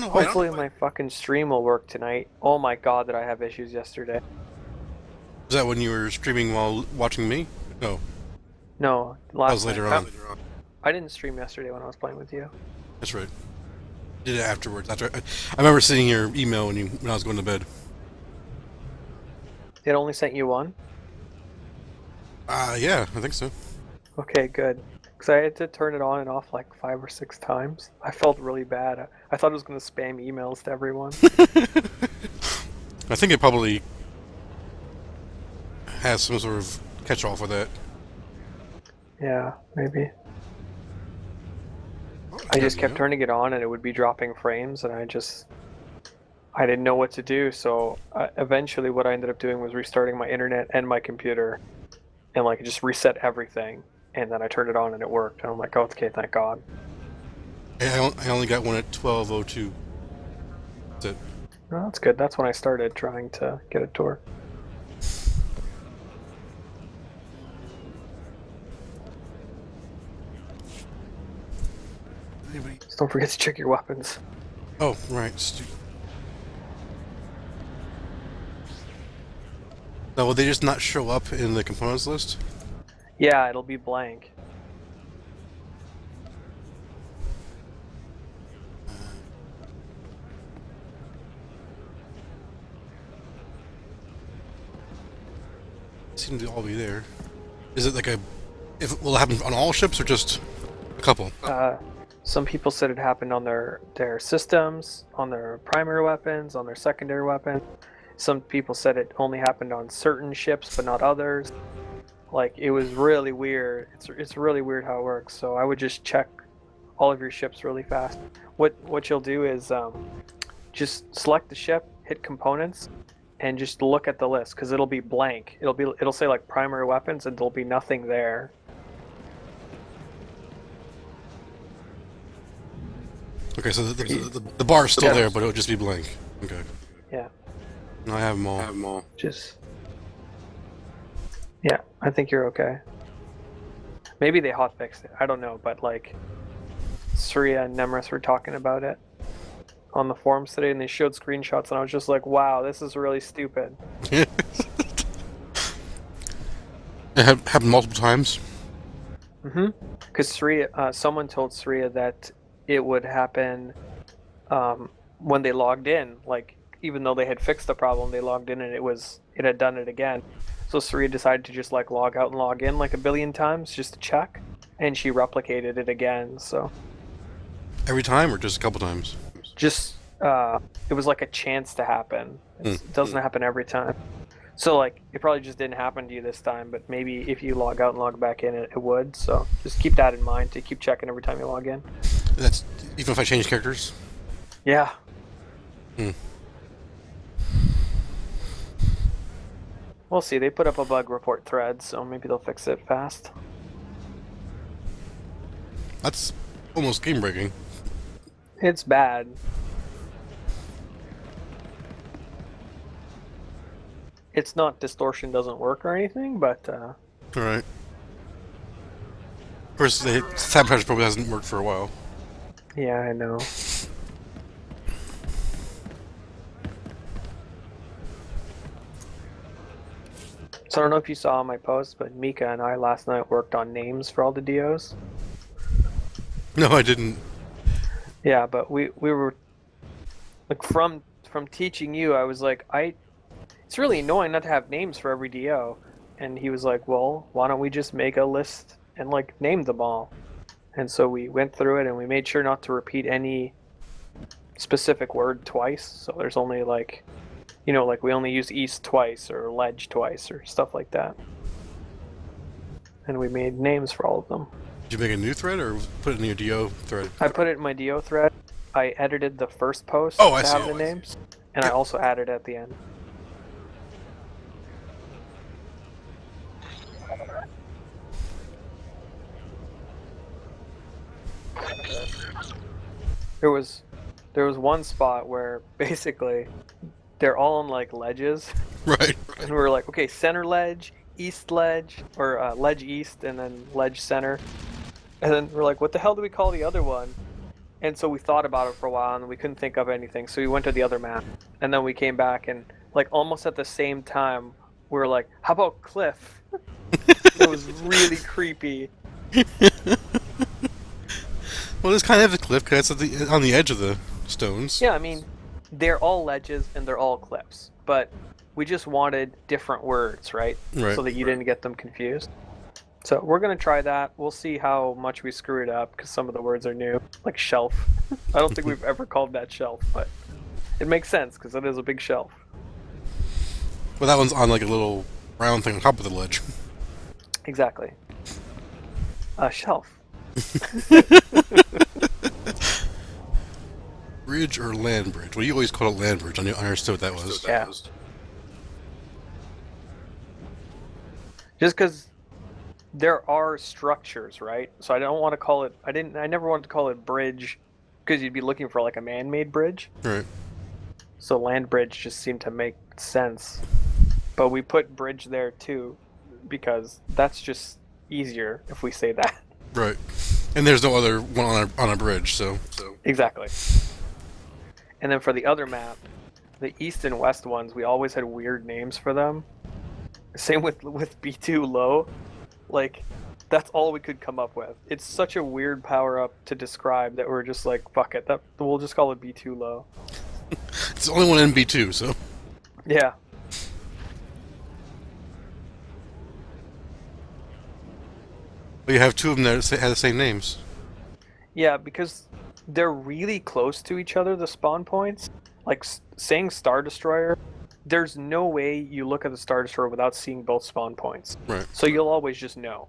don't know why. Hopefully my fucking stream will work tonight. Oh my god, did I have issues yesterday. Is that when you were streaming while watching me? No, No, that was last later night. on. I didn't stream yesterday when I was playing with you. That's right. Did it afterwards. I remember seeing your email when I was going to bed. It only sent you one? Yeah, I think so. Okay, good. Because I had to turn it on and off like 5 or 6 times. I felt really bad. I thought it was going to spam emails to everyone. I think it probably has some sort of catch-all for that. Yeah, maybe. I just kept turning it on and it would be dropping frames and I didn't know what to do. So eventually what I ended up doing was restarting my internet and my computer and like just reset everything. And then I turned it on and it worked. And I'm like, oh, okay, thank God. I only got one at 12:02. That's it. No, that's good. That's when I started trying to get it to work. Just don't forget to check your weapons. Oh, right. Now, will they just not show up in the components list? Yeah, it'll be blank. Seem to all be there. Is it like will it happen on all ships or just a couple? Some people said it happened on their systems, on their primary weapons, on their secondary weapons. Some people said it only happened on certain ships but not others. Like, it was really weird. It's really weird how it works. So I would just check all of your ships really fast. What you'll do is just select the ship, hit components, and just look at the list because it'll be blank. It'll say like primary weapons and there'll be nothing there. Okay, so the bar is still there, but it'll just be blank. Okay. Yeah. No, I have them all. Yeah, I think you're okay. Maybe they hotfixed it. I don't know, but like Surya and Nemris were talking about it on the forums today, and they showed screenshots, and I was just like, "Wow, this is really stupid." It happened multiple times. Because someone told Surya that it would happen when they logged in. Like, even though they had fixed the problem, they logged in and it had done it again. So Surya decided to just like log out and log in like a billion times just to check, and she replicated it again. So Every time or just a couple times? just it was like a chance to happen. It doesn't happen every time. So like it probably just didn't happen to you this time, but maybe if you log out and log back in, it would. So just keep that in mind to keep checking every time you log in. That's even if I change characters? Yeah. We'll see. They put up a bug report thread, so maybe they'll fix it fast. That's almost game breaking. It's bad. It's not distortion doesn't work or anything, but Alright. Of course, the sabotage probably hasn't worked for a while. yeah, I know. So I don't know if you saw my post, but Mika and I last night worked on names for all the DOs. No, I didn't. Yeah, but we were like from teaching you, I was like, it's really annoying not to have names for every DO. And he was like, well, why don't we just make a list and like name them all? And so we went through it and we made sure not to repeat any specific word twice. So there's only like, like we only use east twice or ledge twice or stuff like that. And we made names for all of them. Did you make a new thread or put it in your DO thread? I put it in my DO thread. I edited the first post Oh, I to see. have the names. And I also added at the end. There was one spot where basically they're all on like ledges, Right. and we were like, okay, center ledge, east ledge, or ledge east, and then ledge center, and then we're like, what the hell do we call the other one? And so we thought about it for a while and we couldn't think of anything. So we went to the other map. And then we came back and like almost at the same time we were like, how about cliff? It was really creepy. Well, it's kind of a cliff because it's on the edge of the stones. Yeah, I mean, they're all ledges and they're all cliffs. But we just wanted different words, right? Right. So that you didn't get them confused. So we're going to try that. We'll see how much we screw it up because some of the words are new. Like shelf. I don't think we've ever called that shelf, but it makes sense because it is a big shelf. Well, that one's on like a little round thing on top of the ledge. Exactly. A shelf. Bridge or land bridge? Well, you always called it land bridge. I understood what that was. Yeah. Just because there are structures, right? So I don't want to call it. I never wanted to call it bridge because you'd be looking for like a man-made bridge. Right. So land bridge just seemed to make sense. But we put bridge there too because that's just easier if we say that. Right. And there's no other one on a bridge, so. Exactly. And then for the other map, the east and west ones, we always had weird names for them. Same with B2 low. Like, that's all we could come up with. It's such a weird power-up to describe that we're just like, fuck it. We'll just call it B2 low. It's the only one in B2, so. Yeah. But you have two of them that have the same names. Yeah, because they're really close to each other, the spawn points. Like, saying Star Destroyer, there's no way you look at the Star Destroyer without seeing both spawn points. Right. So you'll always just know.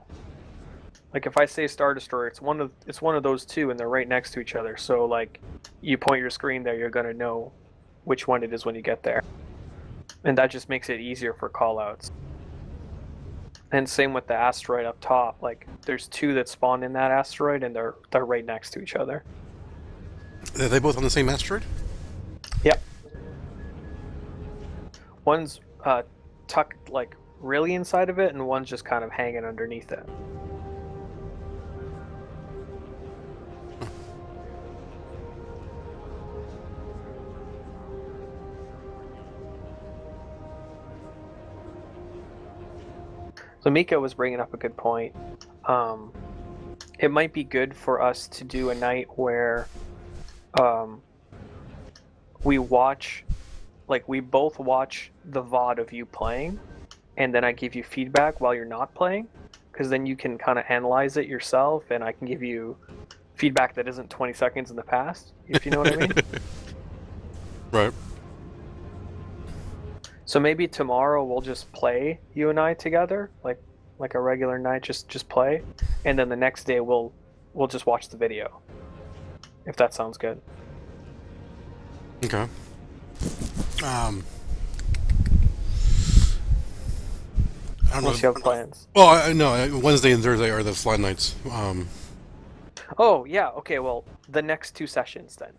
Like, if I say Star Destroyer, it's one of those two, and they're right next to each other. So, like, you point your screen there, you're gonna know which one it is when you get there. And that just makes it easier for callouts. And same with the asteroid up top. Like, there's two that spawn in that asteroid, and they're right next to each other. Are they both on the same asteroid? Yep. One's tucked, like, really inside of it, and one's just kind of hanging underneath it. So Mika was bringing up a good point. It might be good for us to do a night where we watch, like, we both watch the VOD of you playing, and then I give you feedback while you're not playing, because then you can kind of analyze it yourself, and I can give you feedback that isn't 20 seconds in the past, if you know what I mean. Right. So maybe tomorrow we'll just play, you and I together, like a regular night, just play, and then the next day we'll just watch the video, if that sounds good. Okay. I don't know. Unless you have plans. Well, I know Wednesday and Thursday are the flat nights. Oh yeah, okay. Well, the next two sessions then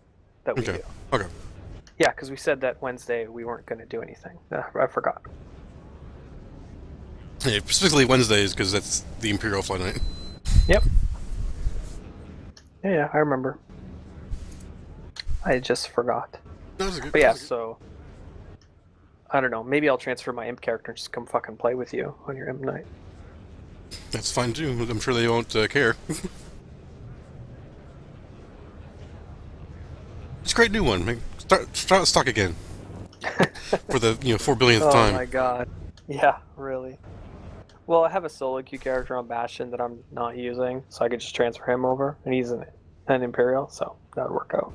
that we Okay. do. Okay. Yeah, because we said that Wednesday we weren't going to do anything. I forgot. Yeah, specifically Wednesdays because that's the Imperial flight night. Yep. Yeah, I remember. I just forgot. That was a good. But yeah, so I don't know. Maybe I'll transfer my imp character and just come fucking play with you on your imp night. That's fine too. I'm sure they won't care. It's a great new one. Start stock again for the 4 billionth Oh time. my god. Yeah, really. Well, I have a solo queue character on Bastion that I'm not using, so I could just transfer him over, and he's an Imperial, so that would work out.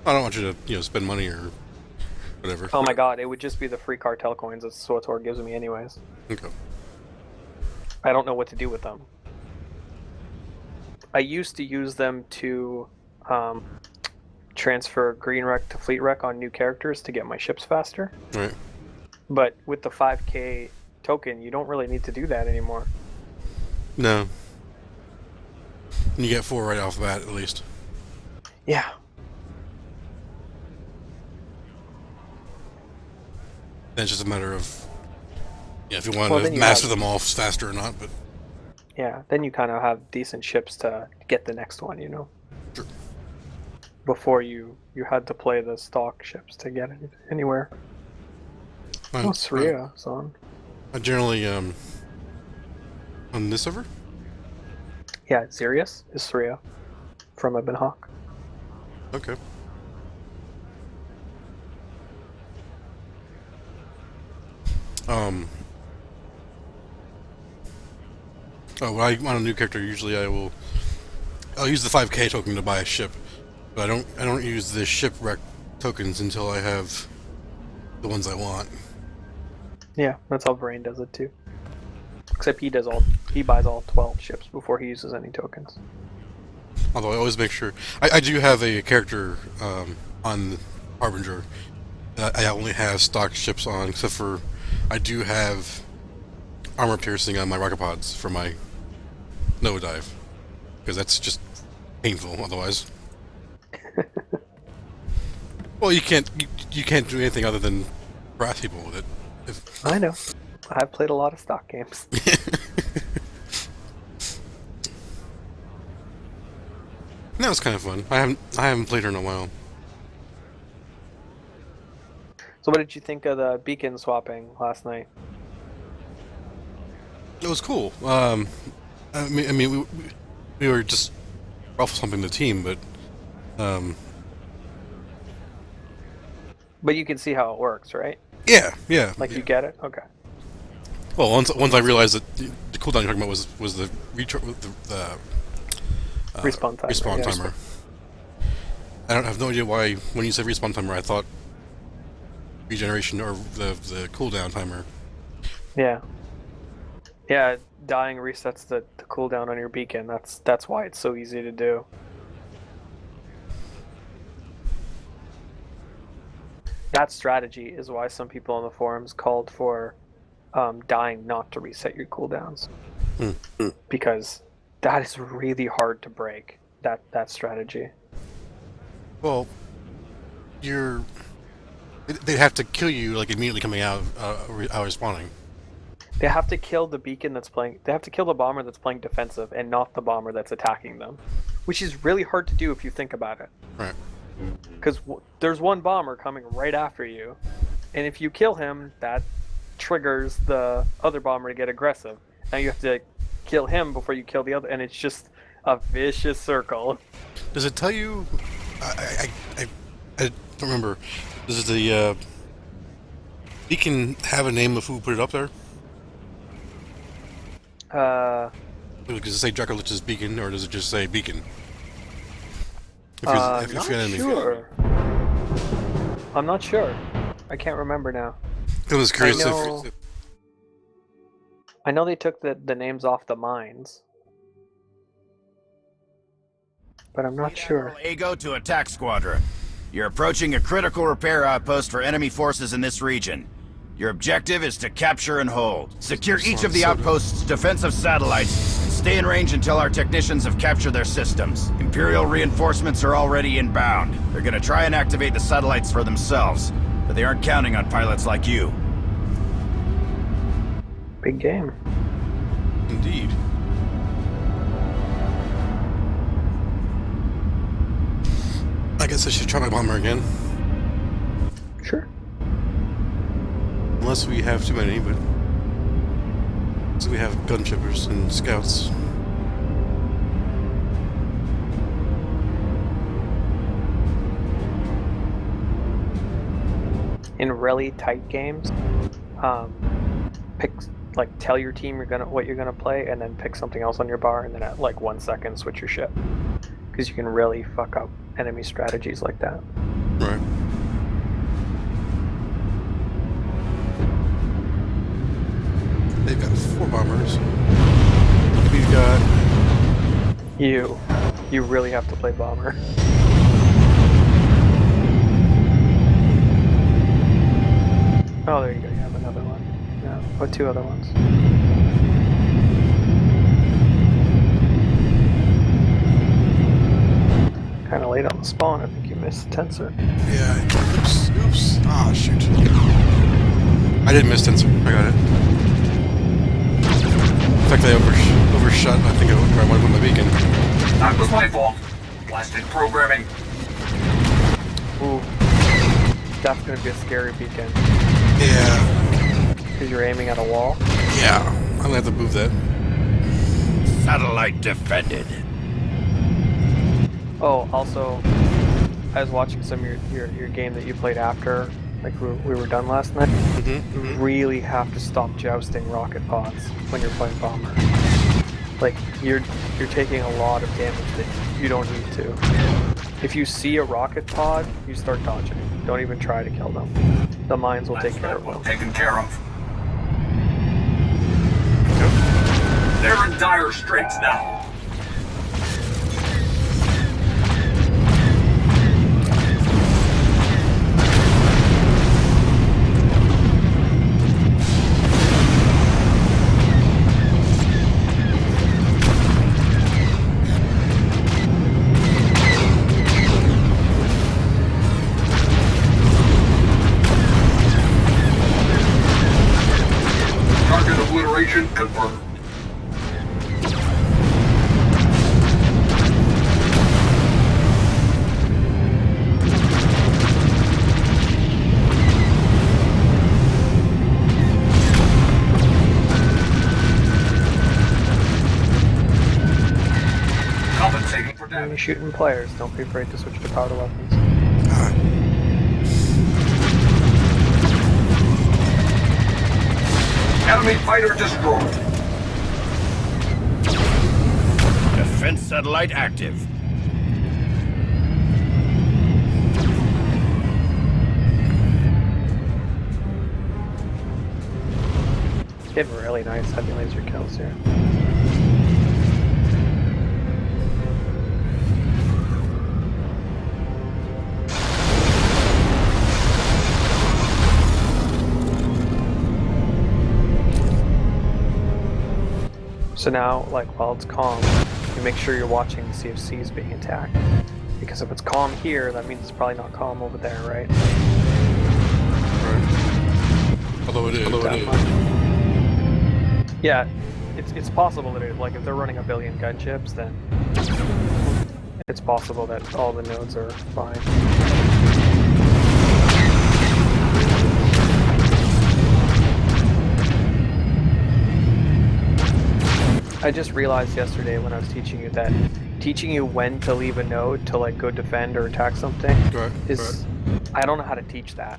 I don't want you to spend money or whatever. Oh my god, it would just be the free cartel coins that SWTOR gives me anyways. Okay. I don't know what to do with them. I used to use them to transfer green rec to fleet rec on new characters to get my ships faster. Right. But with the 5k token, you don't really need to do that anymore. No. And you get 4 right off the bat at least. Yeah. Then it's just a matter of if you want Well, to then you master have- them all faster or not. But Yeah, then you kind of have decent ships to get the next one, you know. Sure. Before you had to play the stock ships to get anywhere. Oh, Syria's on. I generally on this server. Yeah, Xerius is Syria from Ibn Hawk. Okay. Oh, when I want a new character, usually I'll use the 5K token to buy a ship, but I don't use the shipwreck tokens until I have the ones I want. Yeah, that's how Brain does it too. Except he buys all 12 ships before he uses any tokens. Although I always make sure I do have a character on Harbinger that I only have stock ships on, except for I do have armor piercing on my rocket pods for my Nova dive, because that's just painful otherwise. Well, you can't do anything other than harass people with it. I know. I've played a lot of stock games. That was kind of fun. I haven't played her in a while. So, what did you think of the beacon swapping last night? It was cool. I mean, we were just ruffle something the team, but But you can see how it works, right? yeah. Like, you get it? Okay. Well, once I realized that the cooldown you're talking about was the Respawn timer. Respawn timer. I have no idea why when you said respawn timer, I thought regeneration or the cooldown timer. Yeah. Yeah, dying resets the cooldown on your beacon. That's why it's so easy to do. That strategy is why some people on the forums called for dying not to reset your cooldowns. Because that is really hard to break, that strategy. Well, they'd have to kill you like immediately coming out respawning. They have to kill the beacon that's playing. They have to kill the bomber that's playing defensive and not the bomber that's attacking them, which is really hard to do if you think about it. Right. Because there's one bomber coming right after you, and if you kill him, that triggers the other bomber to get aggressive. Now you have to kill him before you kill the other, and it's just a vicious circle. Does it tell you? I don't remember. Does the beacon have a name of who put it up there? Does it say Dracolich's beacon, or does it just say beacon? Not sure. I'm not sure. I can't remember now. I was curious I know they took the names off the mines, but I'm not sure. Ego to attack squadron. You're approaching a critical repair outpost for enemy forces in this region. Your objective is to capture and hold. Secure each of the outpost's defensive satellites and stay in range until our technicians have captured their systems. Imperial reinforcements are already inbound. They're gonna try and activate the satellites for themselves, but they aren't counting on pilots like you. Big game. Indeed. I guess I should try my bomber again. Sure. Unless we have too many, but so we have gunchippers and scouts. In really tight games, tell your team what you're gonna play, and then pick something else on your bar, and then at like 1 second switch your ship, because you can really fuck up enemy strategies like that. Right. They've got 4 bombers. We've got... You really have to play bomber. Oh, there you go. You have another one. Yeah, or 2 other ones. Kind of late on the spawn. I think you missed the tensor. Yeah. Oops. Ah, shoot. I did miss tensor. I got it. In fact, I first shot, I think I went from the beacon. That was my fault. Blasted programming. Ooh. That's gonna be a scary beacon. Yeah. Because you're aiming at a wall. Yeah. I'm gonna have to move that. Satellite defended. Oh, also, I was watching some of your game that you played after, like we were done last night. Mm-hmm. You really have to stop jousting rocket pods when you're playing bomber. Like you're taking a lot of damage that you don't need to. If you see a rocket pod, you start dodging. Don't even try to kill them. The mines will take care of them. Taken care of. They're in dire straits now. Target obliteration confirmed. Compensating for When you're damage. shooting players, don't be afraid to switch to powder weapons. Enemy fighter destroyed. Defense satellite active. Getting really nice heavy laser kills here. So now, like, while it's calm, you make sure you're watching to see if C is being attacked. Because if it's calm here, that means it's probably not calm over there, right? Right. Although it is. That much. Yeah, it's possible that like if they're running a billion gunships, then it's possible that all the nodes are fine. I just realized yesterday when I was teaching you that teaching you when to leave a node to like go defend or attack something is I don't know how to teach that.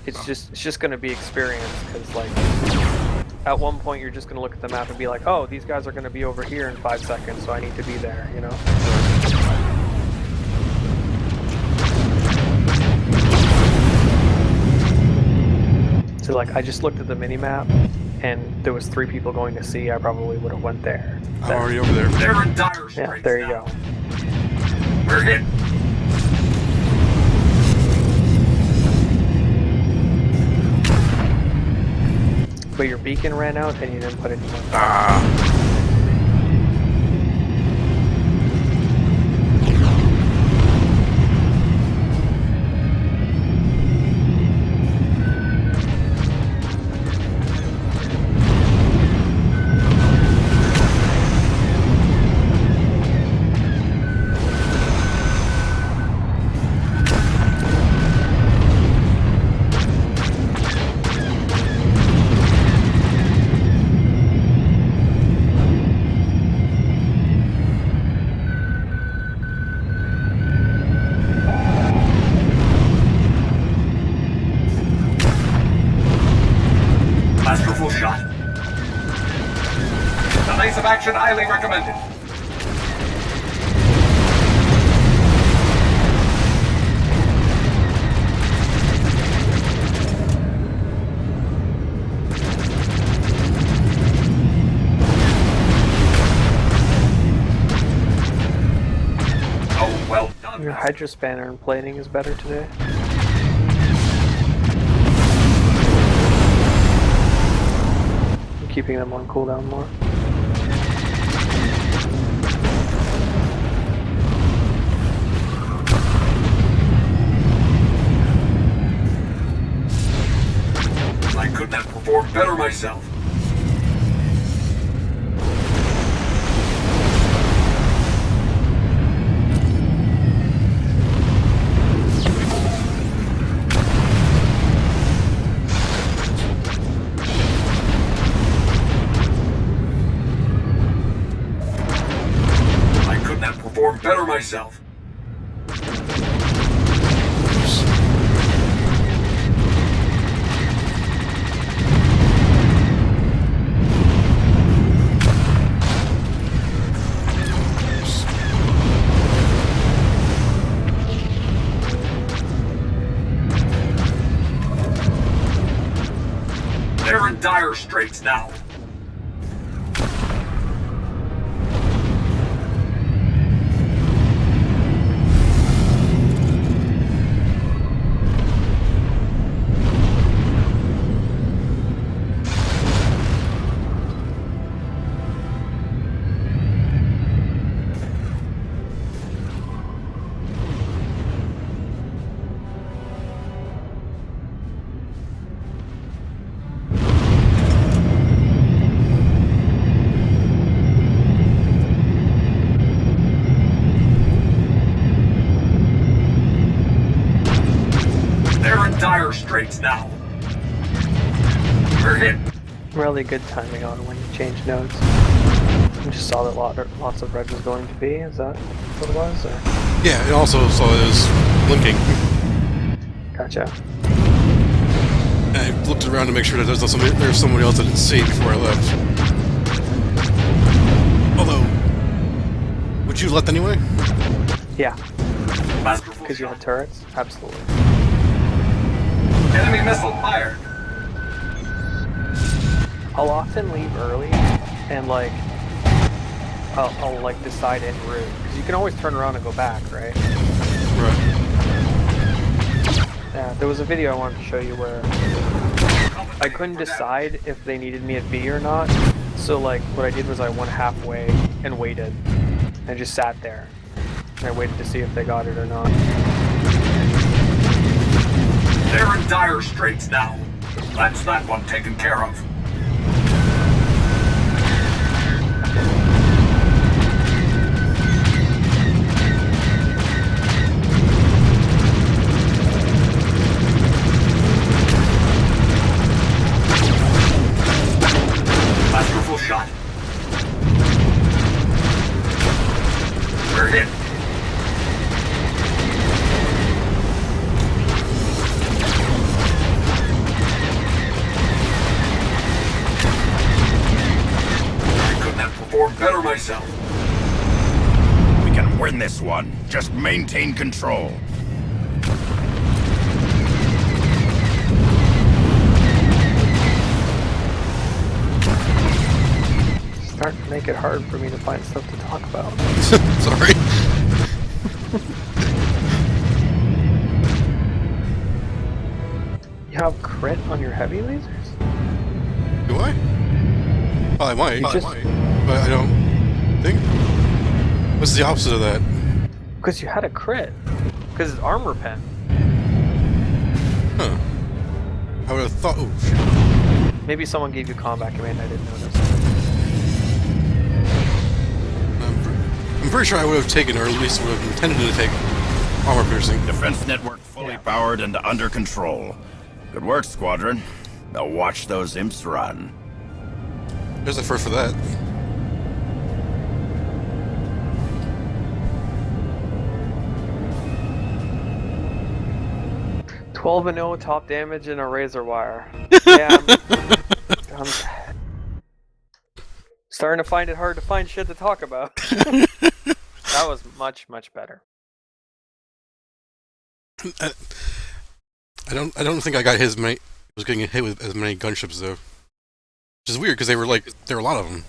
It's just going to be experience because like at one point you're just going to look at the map and be like, oh, these guys are going to be over here in 5 seconds, so I need to be there, you know? So like I just looked at the mini map and there was 3 people going to C, I probably would have went there. I'm already over there. They're in dire straits. Yeah, there you now. go. We're hit. But your beacon ran out and you didn't put any more. Masterful shot. Decisive action highly recommended. Oh, well done. Your hydrospanner and plating is better today. I'm keeping them on cooldown more. I couldn't have performed better myself. myself. They're in dire straits now. They're in dire straits now. We're hit. Really good timing on when you change nodes. I just saw that lots of red was going to be. Is that what it was? Or? Yeah, and also saw it as blinking. Gotcha. And I looked around to make sure that there's somebody else I didn't see before I left. Although, would you let anyway? Yeah, Masterful because you shot. had turrets? Absolutely. Enemy missile fired. I'll often leave early and like I'll like decide en route because you can always turn around and go back, right? Right. Yeah, there was a video I wanted to show you where I couldn't decide if they needed me at B or not. So like what I did was I went halfway and waited and just sat there. And I waited to see if they got it or not. They're in dire straits now. That's that one taken care of. Masterful shot. We're hit. I couldn't have performed better myself. We can win this one. Just maintain control. Starting to make it hard for me to find stuff to talk about. Sorry. You have crit on your heavy lasers? Do I? Well, I might. You just- But I don't think. What's the opposite of that? Because you had a crit. Because it's armor pen. Huh. I would have thought. Oh, shit. Maybe someone gave you combat command I didn't notice. I'm pretty sure I would have taken, or at least would have intended to take, armor piercing. Defense network fully powered and under control. Good work, Squadron. Now watch those imps run. There's the first for that. $12 and 0 top damage and a razor wire. Yeah, I'm starting to find it hard to find shit to talk about. That was much, much better. I don't think I got his many. Was getting hit with as many gunships though, which is weird because there were a lot of them.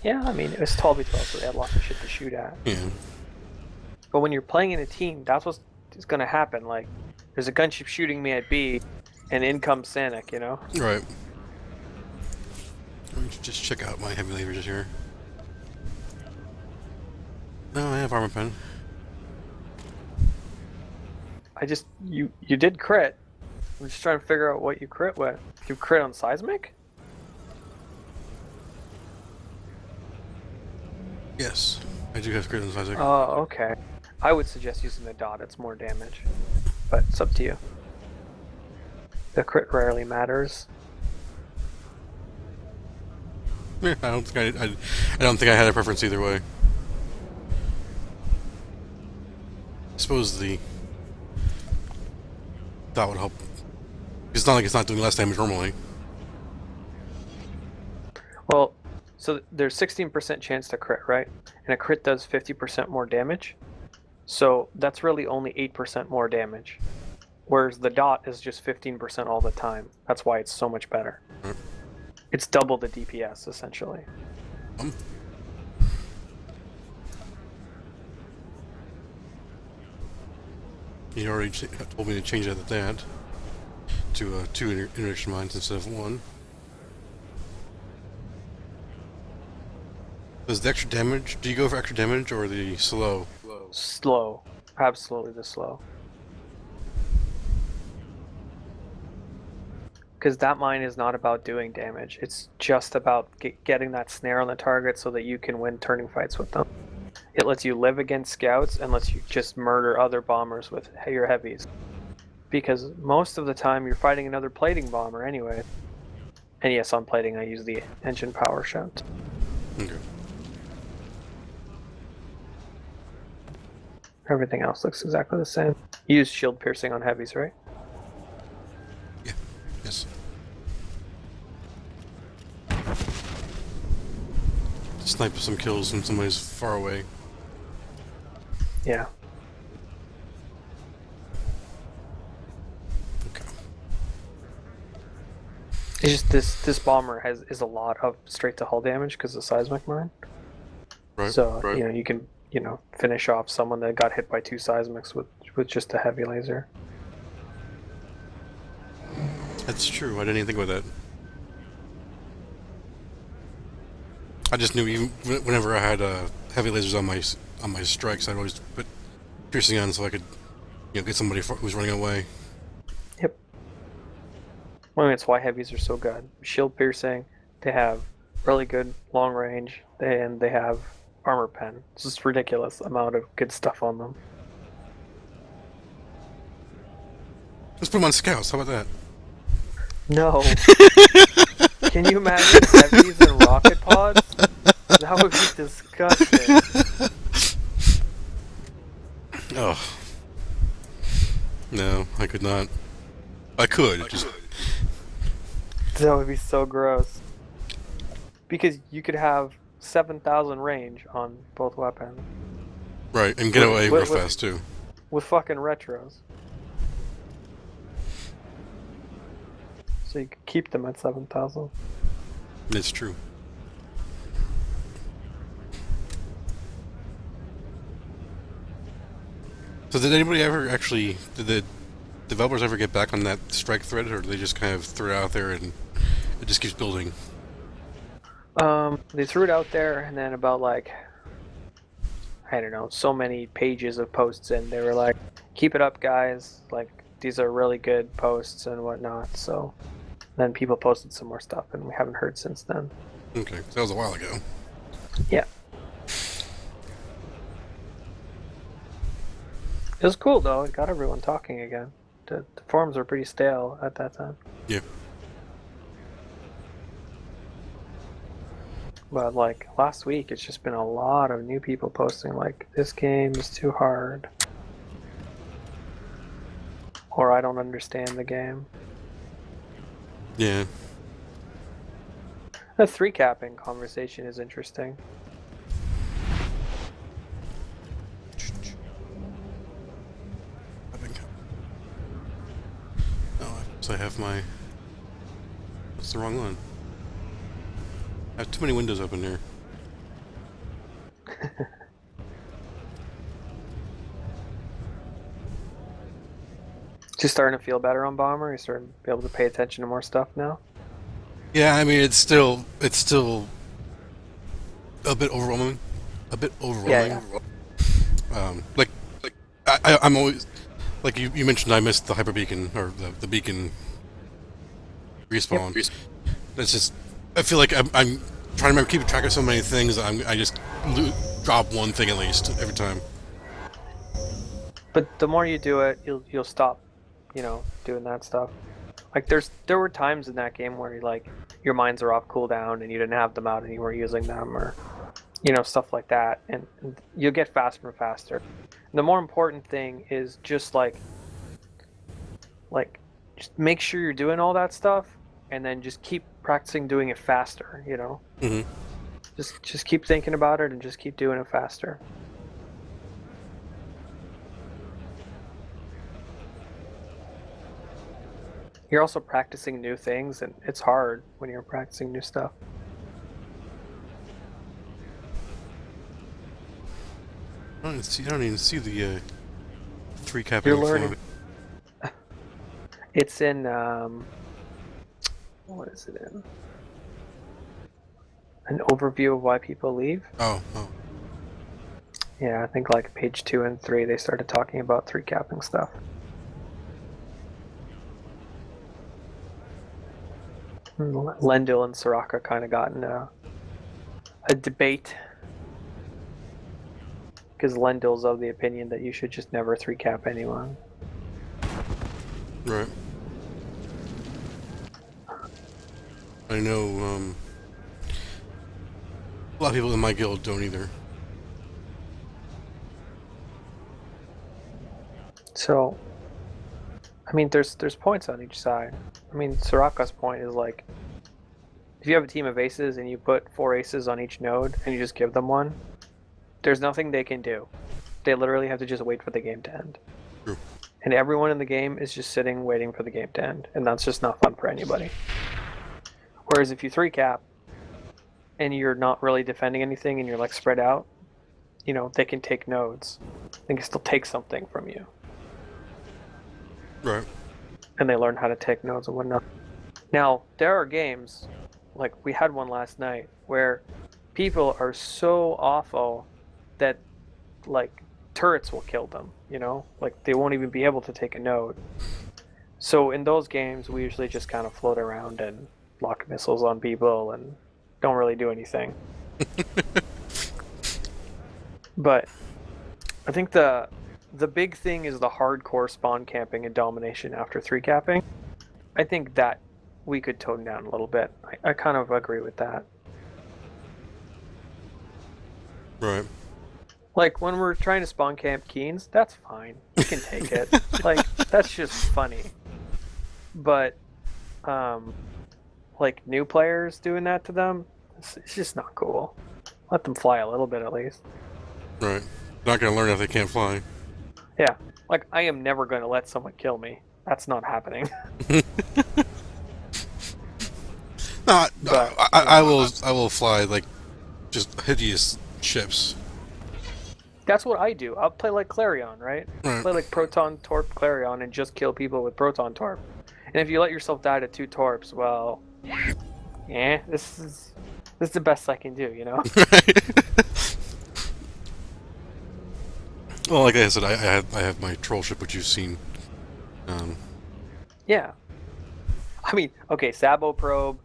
Yeah, I mean, it was 12v12, so they had lots of shit to shoot at. Yeah. But when you're playing in a team, that's what's going to happen. Like, there's a gunship shooting me at B, and in comes Sanic, you know? Right. Let me just check out my heavy lasers here. No, I have armor pen. You did crit. I'm just trying to figure out what you crit with. You crit on seismic? Yes, I do have crit on seismic. Oh, okay. I would suggest using the dot, it's more damage. But it's up to you. The crit rarely matters. Yeah, I don't think I don't think I had a preference either way. suppose that would help. It's not like it's not doing less damage normally. Well, so there's 16% chance to crit, right? And a crit does 50% more damage. So that's really only 8% more damage. Whereas the dot is just 15% all the time. That's why it's so much better. Right. It's double the DPS, essentially. You already told me to change that to 2 interdiction mines instead of 1. Does the extra damage? Do you go for extra damage or the slow? Slow. Absolutely the slow. Because that mine is not about doing damage. It's just about getting that snare on the target so that you can win turning fights with them. It lets you live against scouts and lets you just murder other bombers with your heavies. Because most of the time you're fighting another plating bomber anyway. And yes, on plating I use the engine power shunt. Okay. Everything else looks exactly the same. You use shield piercing on heavies, right? Yeah. Yes. Snipe some kills when somebody's far away. Yeah. Okay. It's just this bomber is a lot of straight to hull damage because of seismic mine. Right. So right. you can finish off someone that got hit by 2 seismics with just a heavy laser. That's true. I didn't even think about that. I just knew even whenever I had heavy lasers on my strikes, I'd always put piercing on so I could, get somebody who's running away. Yep. Well, I mean, it's why heavies are so good. Shield piercing, they have really good long range, and they have armor pen. It's just ridiculous amount of good stuff on them. Let's put them on scouts. How about that? No. Can you imagine heavies and rocket pods? That would be disgusting. Oh. No, I could not. I could. Just That would be so gross. Because you could have 7,000 range on both weapons. right, and get away real fast too. With fucking retros. So you could keep them at 7,000. It's true. So did anybody ever actually, did the developers ever get back on that strike thread, or do they just kind of threw it out there and it just keeps building? They threw it out there, and then about I don't know, so many pages of posts in, they were like, keep it up guys, these are really good posts and whatnot. So then people posted some more stuff, and we haven't heard since then. Okay, that was a while ago. Yeah. It was cool though, it got everyone talking again. The forums were pretty stale at that time. Yeah. But last week, it's just been a lot of new people posting this game is too hard. Or I don't understand the game. Yeah. The 3-capping conversation is interesting. So I have my... That's the wrong one. I have too many windows open here. Just starting to feel better on Bomber? You're starting to be able to pay attention to more stuff now? Yeah, I mean, it's still a bit overwhelming. Yeah. I'm always... Like you mentioned, I missed the hyper beacon, or the beacon respawn. Yep. It's just... I feel like I'm trying to remember, keep track of so many things, I just drop one thing at least every time. But the more you do it, you'll stop, doing that stuff. There were times in that game where your mines are off cooldown and you didn't have them out and you weren't using them, or stuff like that, and you'll get faster and faster. The more important thing is just like just make sure you're doing all that stuff, and then just keep practicing doing it faster. You know, Mm-hmm. just keep thinking about it and just keep doing it faster. You're also practicing new things, and it's hard when you're practicing new stuff. I don't even see the 3 capping. You're learning. It's in what is it in? An overview of why people leave. Oh. Yeah, I think like page 2 and 3 they started talking about 3 capping stuff. Lendl and Soraka kind of got in a debate because Lendl's of the opinion that you should just never 3 cap anyone. Right. I know a lot of people in my guild don't either. So, I mean, there's points on each side. I mean, Soraka's point is like, if you have a team of aces and you put 4 aces on each node and you just give them one, there's nothing they can do. They literally have to just wait for the game to end. True. And everyone in the game is just sitting waiting for the game to end, and that's just not fun for anybody. Whereas if you 3 cap and you're not really defending anything and you're like spread out, you know, they can take nodes. They can still take something from you. Right. And they learn how to take nodes and whatnot. Now, there are games, like we had one last night, where people are so awful that, like, turrets will kill them, you know? Like, they won't even be able to take a node. So in those games, we usually just kind of float around and lock missiles on people and don't really do anything. But I think the big thing is the hardcore spawn camping and domination after 3 capping. I think that we could tone down a little bit. I kind of agree with that. Right. Like, when we're trying to spawn camp Keens, that's fine. We can take it. Like, that's just funny. But, like, new players doing that to them, it's just not cool. Let them fly a little bit at least. Right. Not gonna learn if they can't fly. Yeah. Like, I am never going to let someone kill me. That's not happening. No, But, I will fly like just hideous ships. That's what I do. I'll play like Clarion, right? Right. Play like Proton Torp Clarion and just kill people with Proton Torp. And if you let yourself die to 2 Torps, well, yeah, this is the best I can do, you know? Well, like I said, I have my troll ship, which you've seen. Yeah. I mean, okay, Sabo Probe,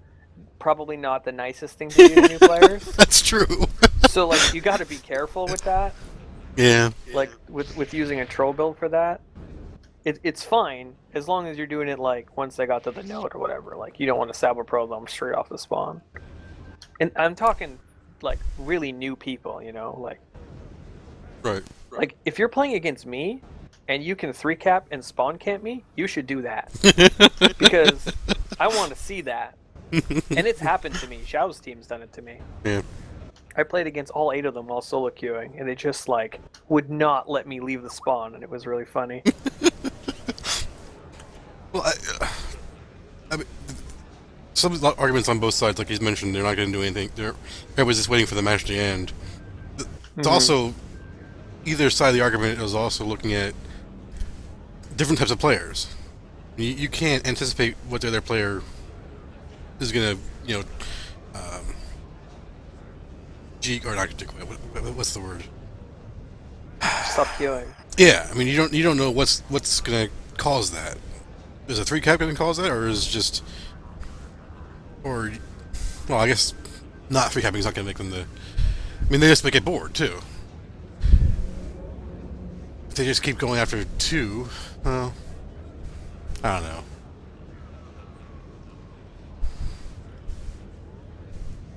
probably not the nicest thing to do to new players. That's true. So, like, you got to be careful with that. Yeah. Like, with using a troll build for that. It's fine, as long as you're doing it, like, once they got to the node or whatever. Like, you don't want to Sabo Probe them straight off the spawn. And I'm talking, like, really new people, you know? Right. Like, if you're playing against me, and you can 3 cap and spawn camp me, you should do that. Because I want to see that. And it's happened to me. Xiao's team's done it to me. Yeah. I played against all 8 of them while solo queuing, and they just, like, would not let me leave the spawn, and it was really funny. Well, I mean, some arguments on both sides, like he's mentioned, they're not going to do anything. Everybody's just waiting for the match to end. It's also, either side of the argument is also looking at different types of players. You can't anticipate what the other player is going to, you know, or not what's the word? Stop queuing. Yeah, I mean you don't know what's going to cause that. Is a 3 cap going to cause that, or is just, or, well, I guess not 3 capping is not going to make them the. I mean, they just may get bored too. If they just keep going after 2, well, I don't know.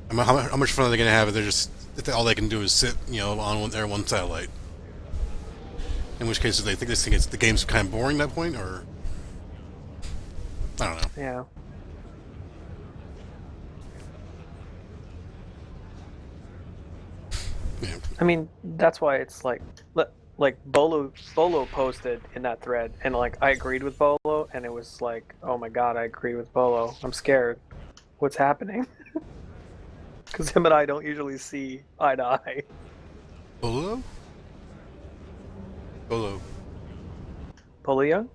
I mean, how much fun are they going to have if they're just if all they can do is sit, you know, on one satellite? In which case, they think it's the game's kind of boring at that point, or I don't know. Yeah. Yeah. I mean, that's why it's like Bolo posted in that thread, and like I agreed with Bolo, and it was like, oh my god, I agree with Bolo. I'm scared. What's happening? Because him and I don't usually see eye to eye. Bolo? Bolo. Bolo Young,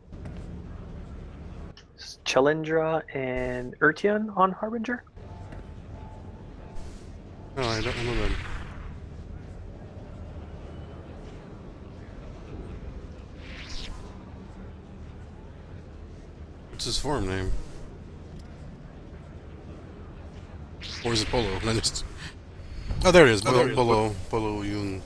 Chalindra, and Urtian on Harbinger. No, I don't know them. What's his forum name? Or is it Bolo? I just... Oh, there it is. Bolo Young.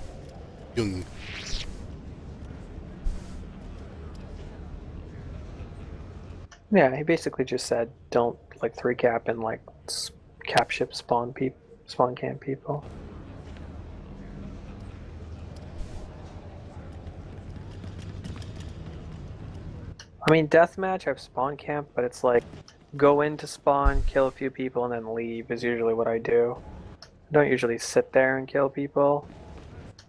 Yeah, he basically just said, don't like 3-cap and like cap ship spawn camp people. I mean, deathmatch, I've spawn camp, but it's like go into spawn, kill a few people, and then leave is usually what I do. I don't usually sit there and kill people,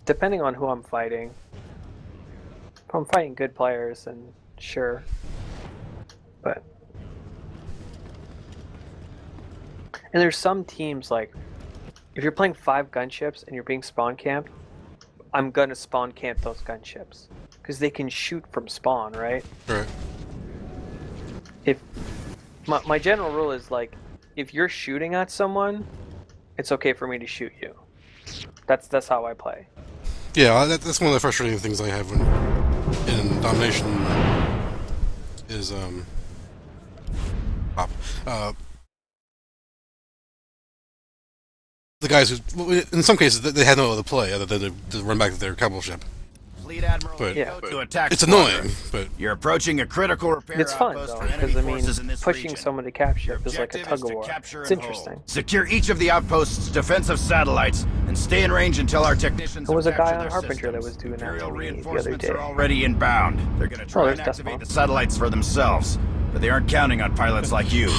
depending on who I'm fighting. If I'm fighting good players, then sure. But and there's some teams like if you're playing 5 gunships and you're being spawn camped, I'm gonna spawn camp those gunships because they can shoot from spawn, right? Right. If my general rule is like, if you're shooting at someone, it's okay for me to shoot you. That's how I play. Yeah, that's one of the frustrating things I have when in domination is the guys who, in some cases, they had no other play other than to run back to their capital ship. Fleet Admiral, But Yeah. to attack it's squadron. annoying, but You're approaching a critical repair It's fun outpost though, for enemy because I mean, forces in this pushing region. someone to cap Your ship is like a objective tug is of to war. capture It's and hold. interesting. Secure each of the outpost's defensive satellites and stay in range until our technicians There was a have guy captured on their Harbinger that systems. was doing that Imperial to me the other reinforcements day. are already inbound. They're going to try there's and activate Desmond. the satellites for themselves, but they aren't counting on pilots like you.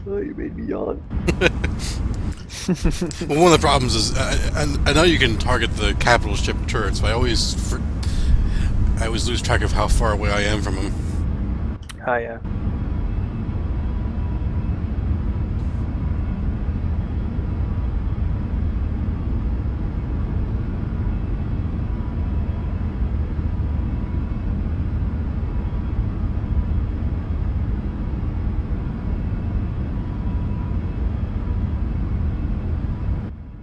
Oh, you made me yawn. Well, one of the problems is I know you can target the capital ship turrets, but I always lose track of how far away I am from them. Oh yeah.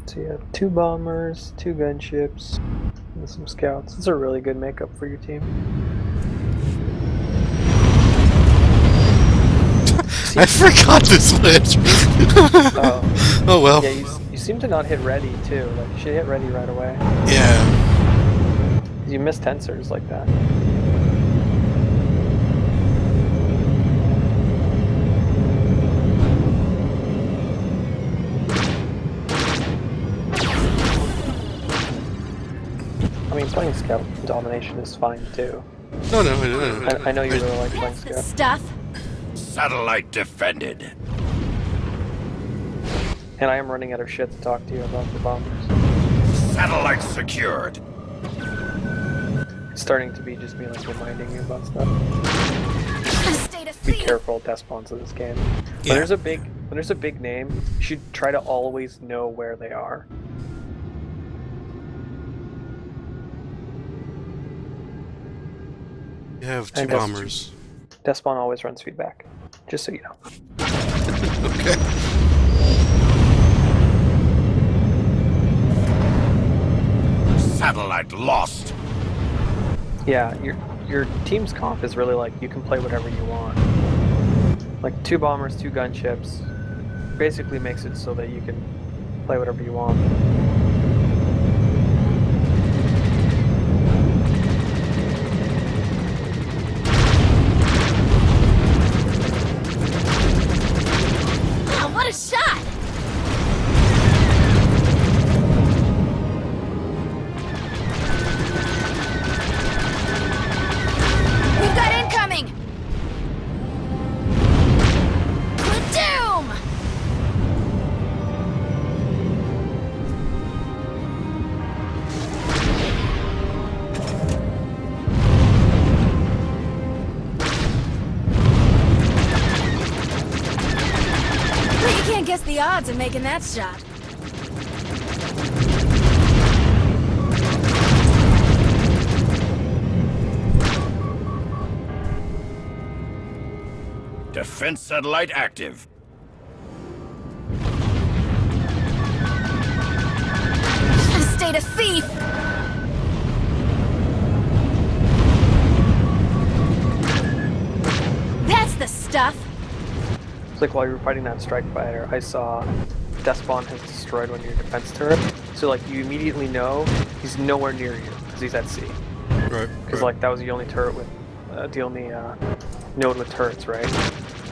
So you have 2 bombers, 2 gunships, and some scouts. It's a really good makeup for your team. I forgot to switch. Oh well. Yeah, you seem to not hit ready too. Like you should hit ready right away. Yeah. You miss tensors like that. I mean, playing scout domination is fine too. No. I know you really like playing scout. Stuff. Satellite defended. And I am running out of shit to talk to you about the bombers. Satellite secured. It's starting to be just me like reminding you about stuff. State of Be fear. careful with death spawns in this game. When Yeah. there's a big name, you should try to always know where they are. You have 2 And that's- bombers. Death spawn always runs feedback. Just so you know. Okay. Satellite lost. Yeah, your team's comp is really like you can play whatever you want. Like 2 bombers, 2 gunships, basically makes it so that you can play whatever you want. Wow, what a shot! to making that shot. Defense satellite active. State of thief! That's the stuff! It's like while you were fighting that strike fighter, I saw Despawn has destroyed one of your defense turrets. So like you immediately know he's nowhere near you because he's at sea. Right. Because like that was the only turret with the only node with turrets, right?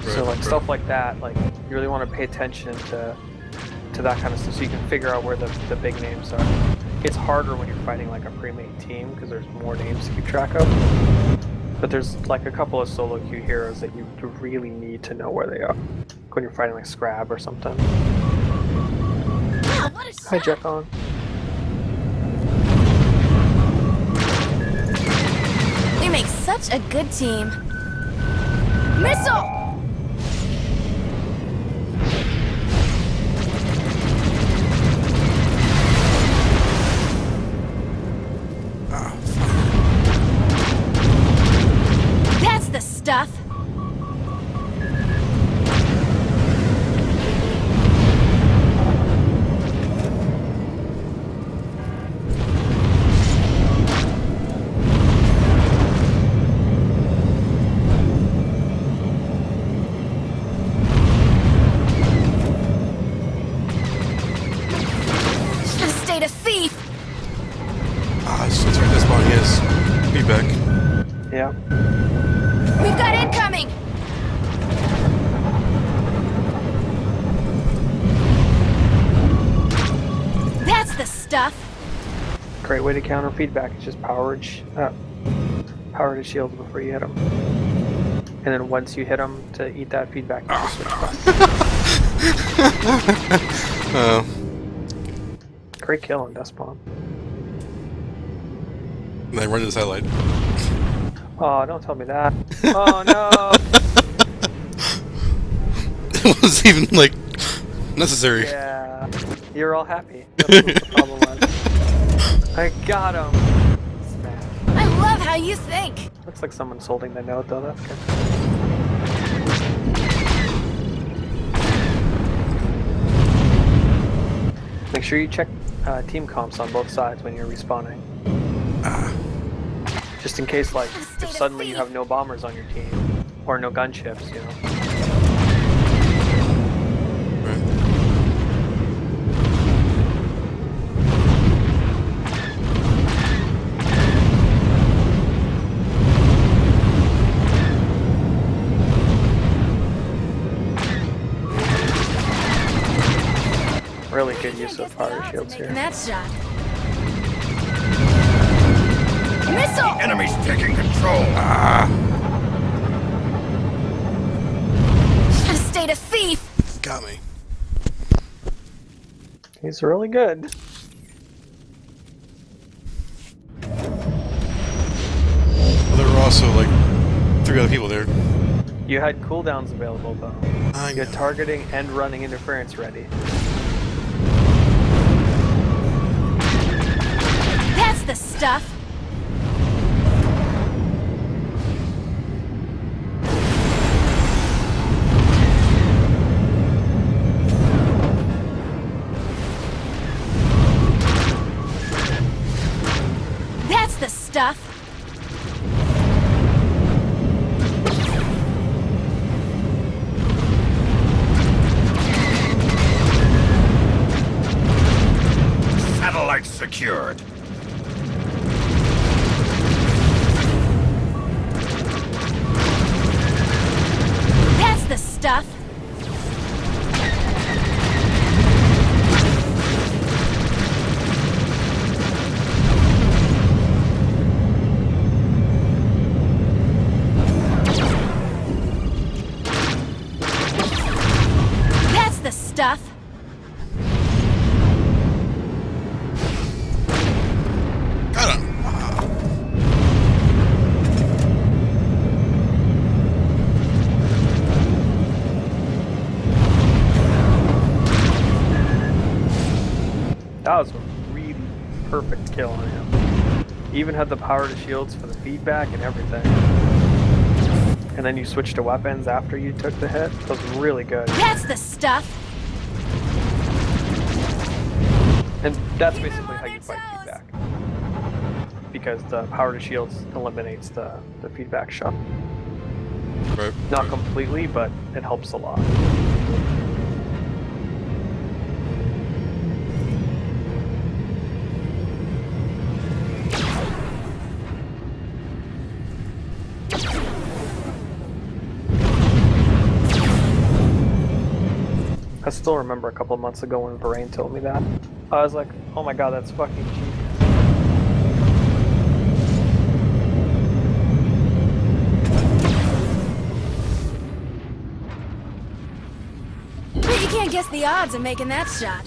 So like stuff like that, like you really want to pay attention to that kind of stuff so you can figure out where the big names are. It's harder when you're fighting like a pre-made team because there's more names to keep track of. But there's like a couple of solo queue heroes that you really need to know where they are when you're fighting like Scrab or something. Wow, what a shot! Hi, Jeffon. We make such a good team. Missile! That's the stuff. State of thief. Since our Despawn, he has feedback. Yeah. We've got incoming. That's the stuff. Great way to counter feedback is just power to shields before you hit them. And then once you hit them to eat that feedback, you just switch back. Great kill on Despawn. And then run to the satellite. Oh, don't tell me that. Oh no! It wasn't even, like, necessary. Yeah. You're all happy. That's what the problem was. I got him! Smash. I love how you think. Looks like someone's holding the note though, that's good. Make sure you check team comps on both sides when you're respawning. Just in case, like, if suddenly you have no bombers on your team, or no gunships, you know. Really good use of power shields here. That shot. Missile! Enemy's taking control. State of thief. Got me. He's really good. Well, there were also, like, 3 other people there. You had cooldowns available though. I You had know. targeting and running interference ready. That's the stuff. That's the stuff. Satellite secured. That's the stuff. That's the stuff. Got him. That was a really perfect kill on him. He even had the power to shields for the feedback and everything. And then you switched to weapons after you took the hit. That was really good. That's the stuff. And that's basically how you fight feedback. Because the power to shields eliminates the feedback shot. Right. Not completely, but it helps a lot. I still remember a couple of months ago when Varane told me that. I was like, oh my god, that's fucking cheap. You can't guess the odds of making that shot.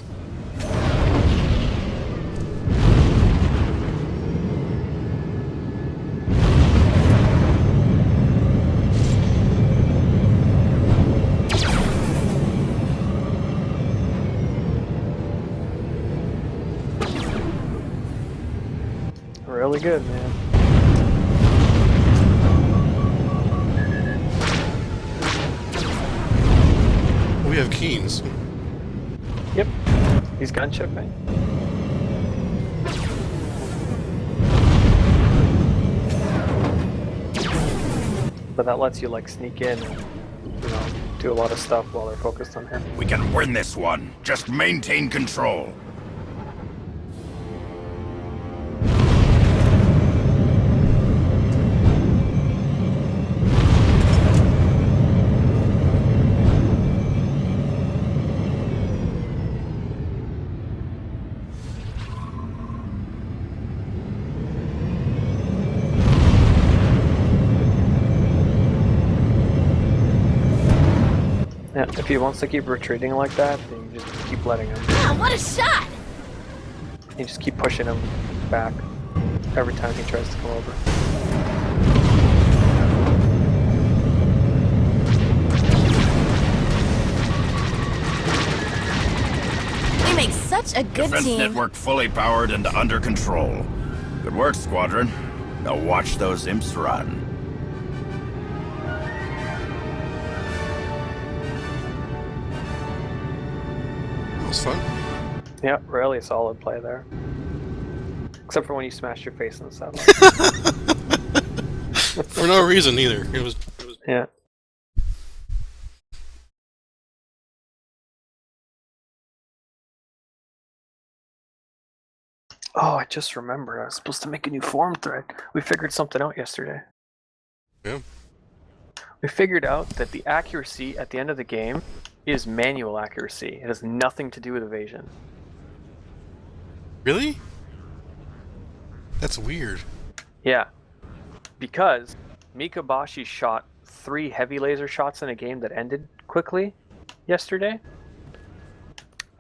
Really good, man. We have Keens. Yep. He's gun chipping. But that lets you like sneak in and, you know, do a lot of stuff while they're focused on him. We can win this one. Just maintain control. Yeah, if he wants to keep retreating like that, then you just keep letting him. Ah, what a shot! You just keep pushing him back every time he tries to come over. We make such a good Defense team. network fully powered and under control. Good work, Squadron. Now watch those imps run. That was fun. Yeah, really solid play there. Except for when you smashed your face in the satellite. For no reason either. It was Yeah. Oh, I just remembered. I was supposed to make a new forum thread. We figured something out yesterday. Yeah. We figured out that the accuracy at the end of the game is manual accuracy. It has nothing to do with evasion. Really? That's weird. Yeah. Because Mikabashi shot 3 heavy laser shots in a game that ended quickly yesterday.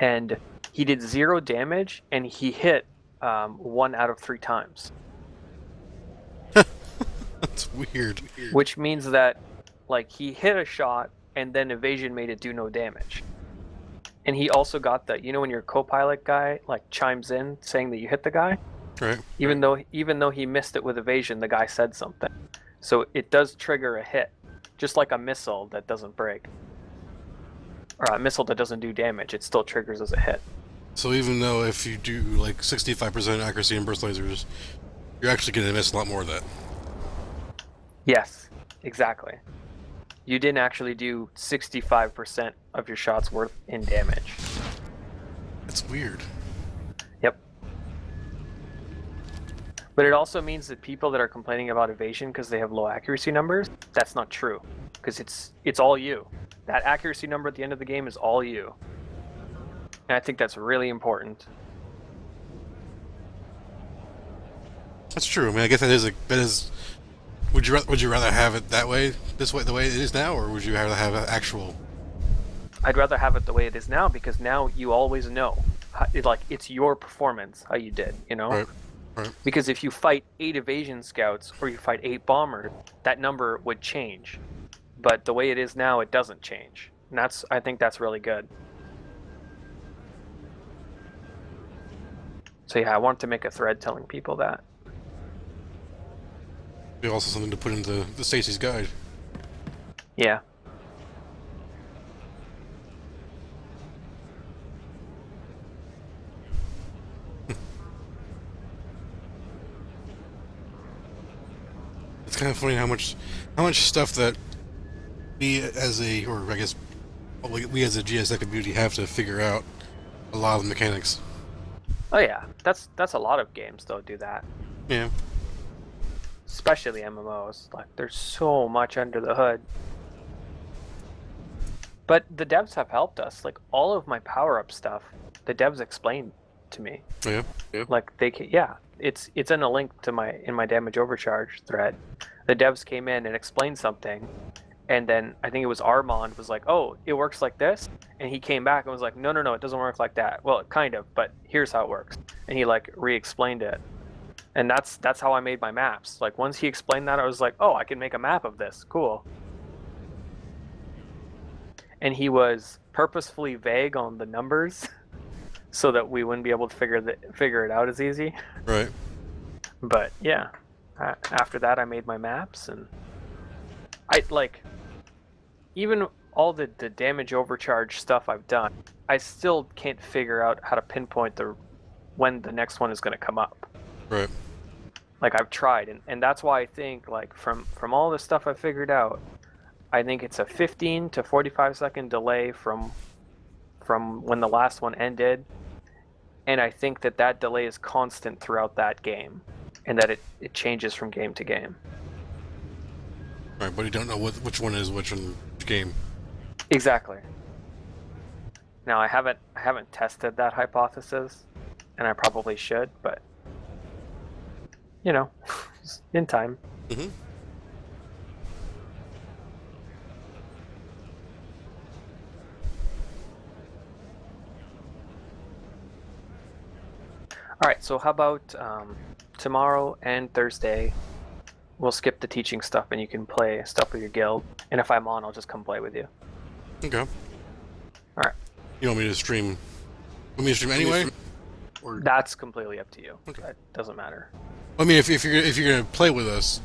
And he did 0 damage, and he hit 1 out of 3 times. That's weird. Which means that, like, he hit a shot, and then evasion made it do no damage. And he also got the, you know, when your co-pilot guy like chimes in saying that you hit the guy, Right. even though he missed it with evasion, the guy said something. So it does trigger a hit, just like a missile that doesn't break, or a missile that doesn't do damage. It still triggers as a hit. So even though if you do like 65% accuracy in burst lasers, you're actually going to miss a lot more of that. Yes, exactly. You didn't actually do 65% of your shots worth in damage. That's weird. Yep. But it also means that people that are complaining about evasion because they have low accuracy numbers, that's not true. Because it's all you. That accuracy number at the end of the game is all you. And I think that's really important. That's true. I mean, I guess that is. Would you rather have it that way, this way, the way it is now, or would you rather have an actual? I'd rather have it the way it is now, because now you always know. It's your performance, how you did, you know? Right. Right. Because if you fight 8 evasion scouts or you fight 8 bombers, that number would change. But the way it is now, it doesn't change. And I think that's really good. So yeah, I wanted to make a thread telling people that. Be also something to put into the Stacy's guide. Yeah. It's kind of funny how much stuff that we as a, or I guess we as a GSX community have to figure out a lot of the mechanics. Oh yeah, that's a lot of games though do that. Yeah. Especially MMOs. Like there's so much under the hood. But the devs have helped us. Like all of my power-up stuff, the devs explained to me. Yeah. Yeah. Like they can, yeah, it's in a link to my damage overcharge thread. The devs came in and explained something, and then I think it was Armand was like, "Oh, it works like this," and he came back and was like, "No, it doesn't work like that." Well, kind of, but here's how it works, and he like re-explained it, and that's how I made my maps. Like once he explained that, I was like, "Oh, I can make a map of this. Cool." And he was purposefully vague on the numbers, so that we wouldn't be able to figure it out as easy. Right. But yeah, after that I made my maps, and I like even all the damage overcharge stuff I've done, I still can't figure out how to pinpoint when the next one is going to come up. Right. Like I've tried, and that's why I think like from all the stuff I figured out, I think it's a 15 to 45 second delay from when the last one ended, and I think that delay is constant throughout that game, and that it changes from game to game. Right, but you don't know which one is which game. Exactly. Now I haven't tested that hypothesis, and I probably should, but you know, in time. Mm-hmm. All right, so how about tomorrow and Thursday? We'll skip the teaching stuff, and you can play stuff with your guild. And if I'm on, I'll just come play with you. Okay. All right. You want me to stream? Want me to stream anyway? Or That's completely up to you. Okay. That doesn't matter. I mean, if you're gonna play with us,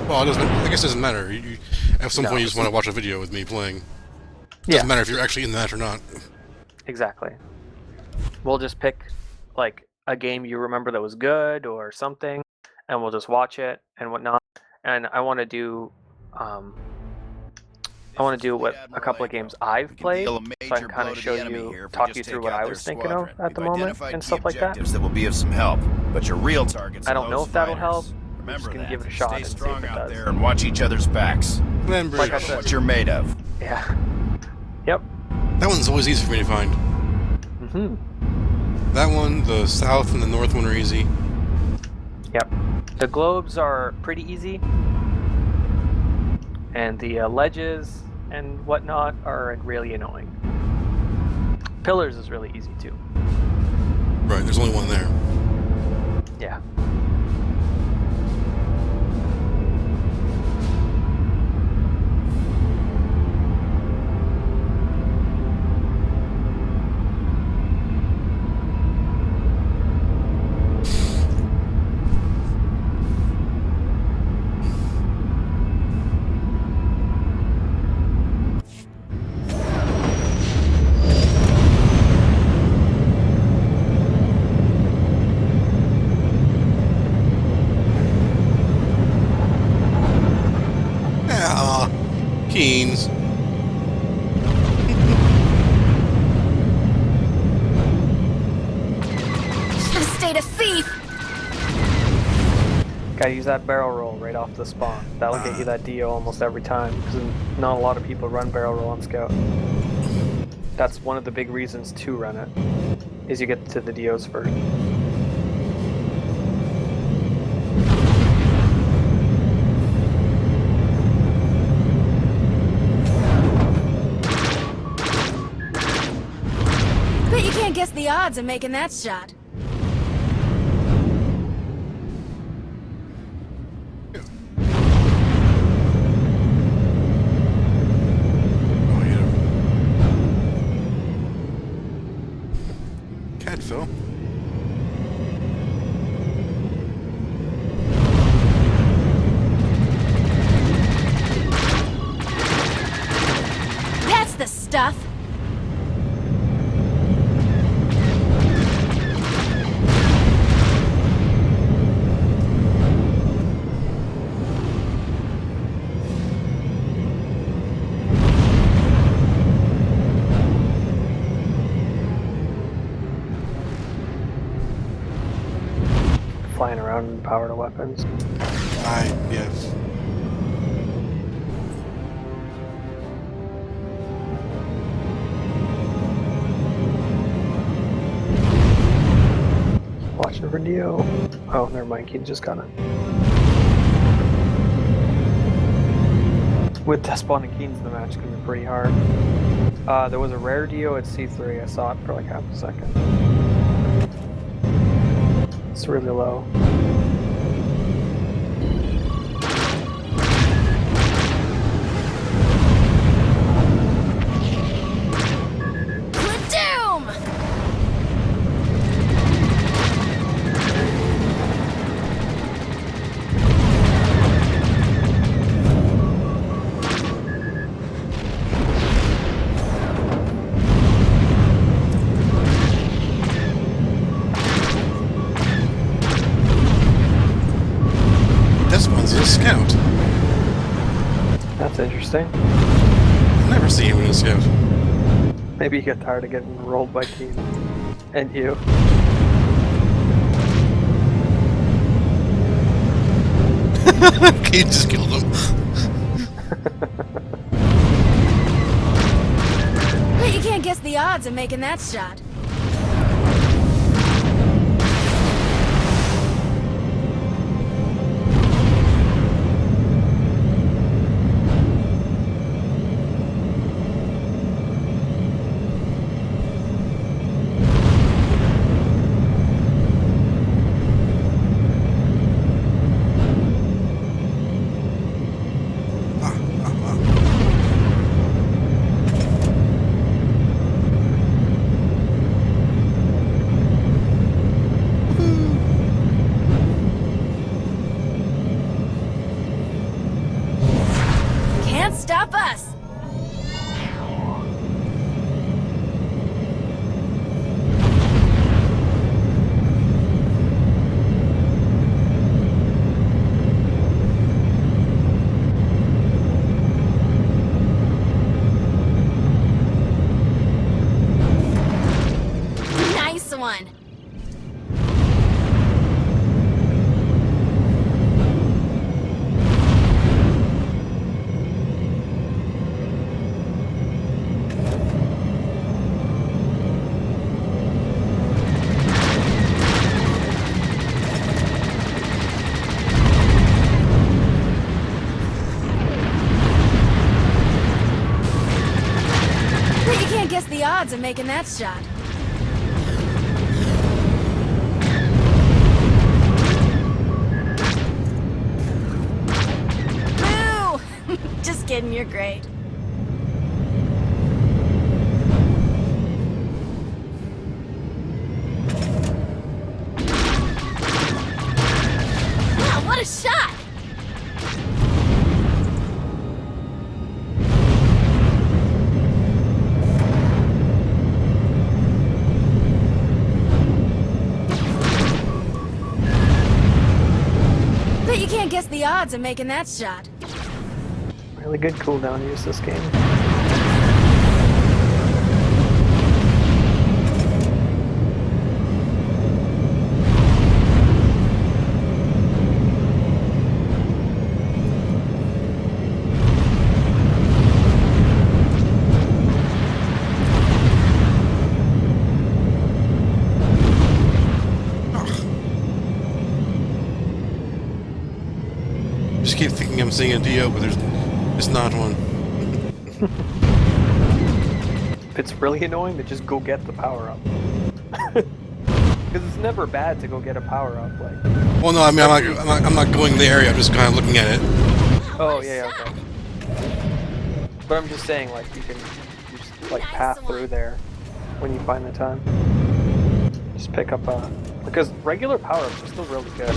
well, it doesn't. I guess it doesn't matter. At some point, you just want to watch a video with me playing. It doesn't matter if you're actually in that or not. Exactly. We'll just pick like a game you remember that was good or something, and we'll just watch it and whatnot. And I want to do what a couple of games I've played, so I can kind of show you, talk you through what I was thinking of at the moment and stuff like that. That will be of some help, but your real targets. I don't know if that'll help. Remember, just gonna that. give it a shot Stay and see if strong it out does. there and watch each other's backs. Remember, Like I said. What you're made of. Yeah. Yep. that one's always easy for me to find. Mhm. That one, the south and the north one are easy. Yep. The globes are pretty easy, and the ledges and whatnot are really annoying. Pillars is really easy too. Right, there's only one there. Yeah. Keens. Should've stayed a thief. Gotta use that barrel roll right off the spawn. That'll get you that DO almost every time, because not a lot of people run barrel roll on Scout. That's one of the big reasons to run it, is you get to the DOs first. Bet you can't guess the odds of making that shot. Oh, yeah. Cadville. flying around and power to weapons. Yes. Watching for Dio. Oh, never mind. Keen just got it. With Despot and Keen's, the match can be pretty hard. There was a rare Dio at C3. I saw it for like half a second. It's really low. Doom! This one's a scout. That's interesting. I've never seen him in a scout. Maybe you get tired of getting rolled by Keen. And you. He just killed him. Bet you can't guess the odds of making that shot. Can't stop us. Nice one. Bet you can't guess the odds of making that shot. Boo! Just kidding, you're great. Wow, what a shot! Bet you can't guess the odds of making that shot. Really good cooldown use this game. Just keep thinking I'm seeing a Dio, but it's not one. If it's really annoying, then just go get the power up. Because it's never bad to go get a power up. Like, Well, no, I mean I'm not going there. I'm just kind of looking at it. oh yeah, okay. But I'm just saying, like, you can just like path through there when you find the time. Just pick up because regular power ups are still really good.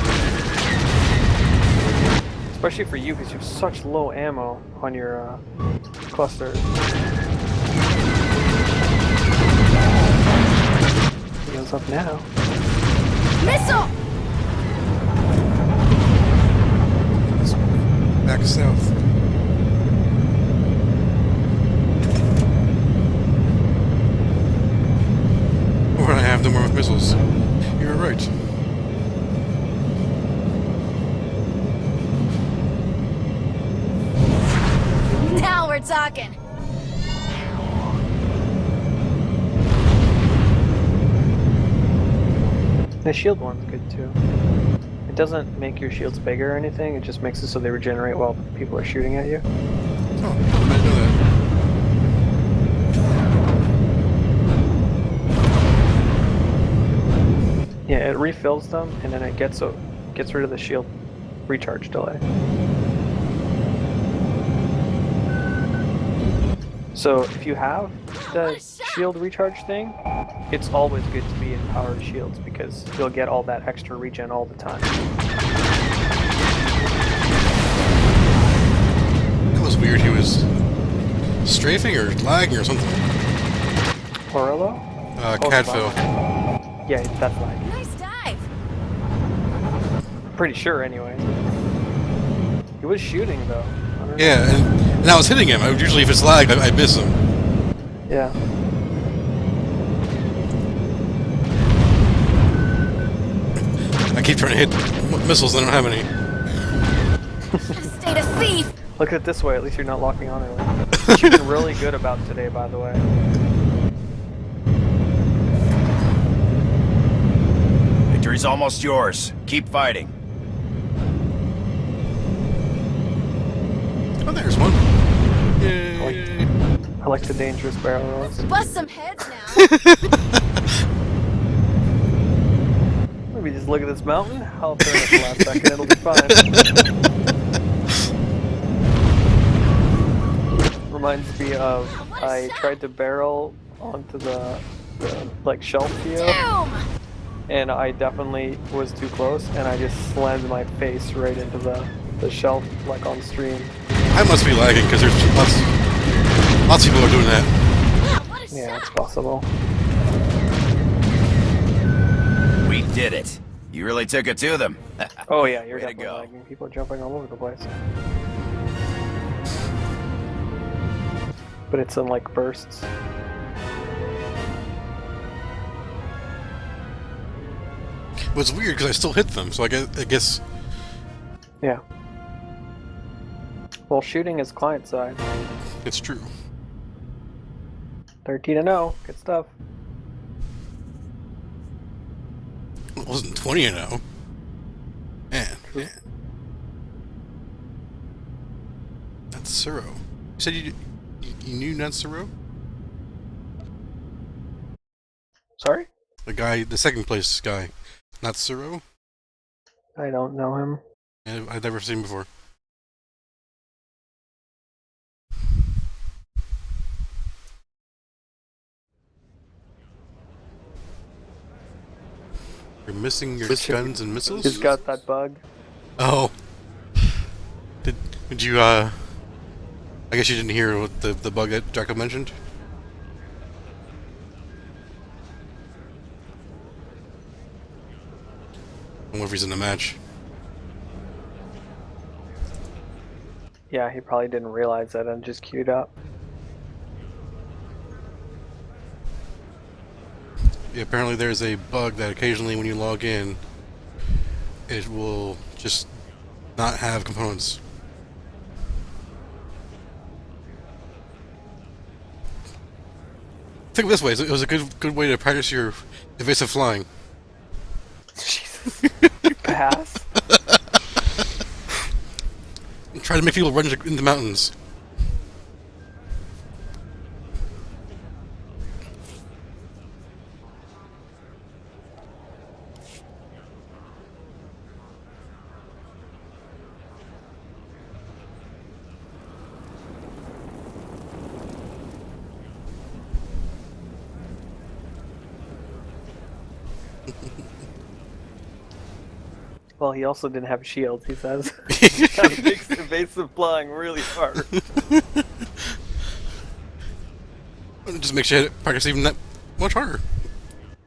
Especially for you, because you have such low ammo on your clusters. He goes up now. Missile! Back south. Or I have no more missiles. You're right. we're talking. The shield one's good too. It doesn't make your shields bigger or anything, it just makes it so they regenerate while people are shooting at you. Oh, I didn't know that. Yeah, it refills them and then it gets rid of the shield recharge delay. So if you have the shield recharge thing, it's always good to be in powered shields because you'll get all that extra regen all the time. That was weird. He was strafing or lagging or something. Orello? Cadfill. Yeah, that's lagging. Nice dive. Pretty sure, anyway. He was shooting though. I don't know. Yeah, and I was hitting him. Usually, if it's lagged, I miss him. Yeah. I keep trying to hit missiles, and I don't have any. Stay a thief. Look at it this way, at least you're not locking on early. Which you've been really good about today, by the way. Victory's almost yours. Keep fighting. Oh, there's one. Yay! I like the dangerous barrel rolls. Bust some heads now. Maybe just look at this mountain. I'll turn it the last second, it'll be fine. Reminds me of, I tried to barrel onto the like shelf here, Doom. and I definitely was too close, and I just slammed my face right into the shelf, like on stream. I must be lagging because there's lots of people are doing that. What a Yeah, it's shot. possible. We did it. You really took it to them. Oh yeah, you're Way to definitely go. lagging. People are jumping all over the place. But it's in like bursts. But it's weird because I still hit them, so I guess Yeah. Well, shooting is client side. it's true. 13-0. Good stuff. It wasn't 20-0. Man. That's Suro. You said you knew Natsuro? Sorry? The second place guy. Natsuro? I don't know him. I've never seen him before. You're missing your guns and missiles? He's got that bug. Oh. Did you, I guess you didn't hear what the bug that Draco mentioned? I wonder if he's in the match. Yeah, he probably didn't realize that and just queued up. Yeah, apparently there's a bug that occasionally when you log in, it will just not have components. Think of it this way, it was a good way to practice your evasive flying. Jesus. Pass? Try to make people run in the mountains. Well, he also didn't have shields, he says. That makes evasive flying really hard. It just makes you practice even that much harder.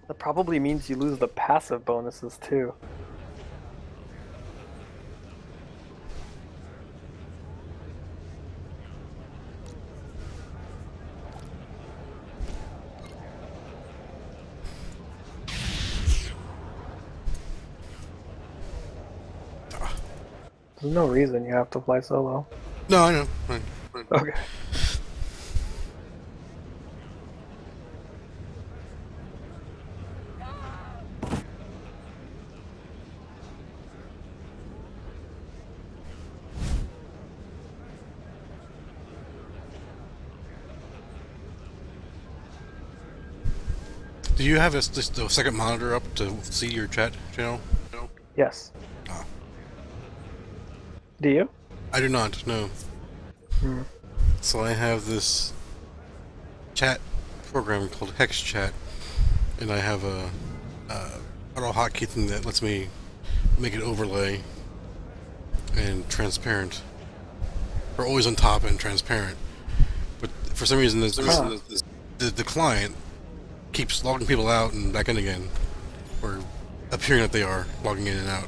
That probably means you lose the passive bonuses too. There's no reason you have to fly solo. No, I know. Okay. Do you have just a second monitor up to see your chat channel? No. Yes. Ah. Do you? I do not. No. Hmm. So I have this chat program called Hex Chat, and I have a auto hotkey thing that lets me make it overlay and transparent, or always on top and transparent. But for some reason, the client keeps logging people out and back in again, or appearing that they are logging in and out.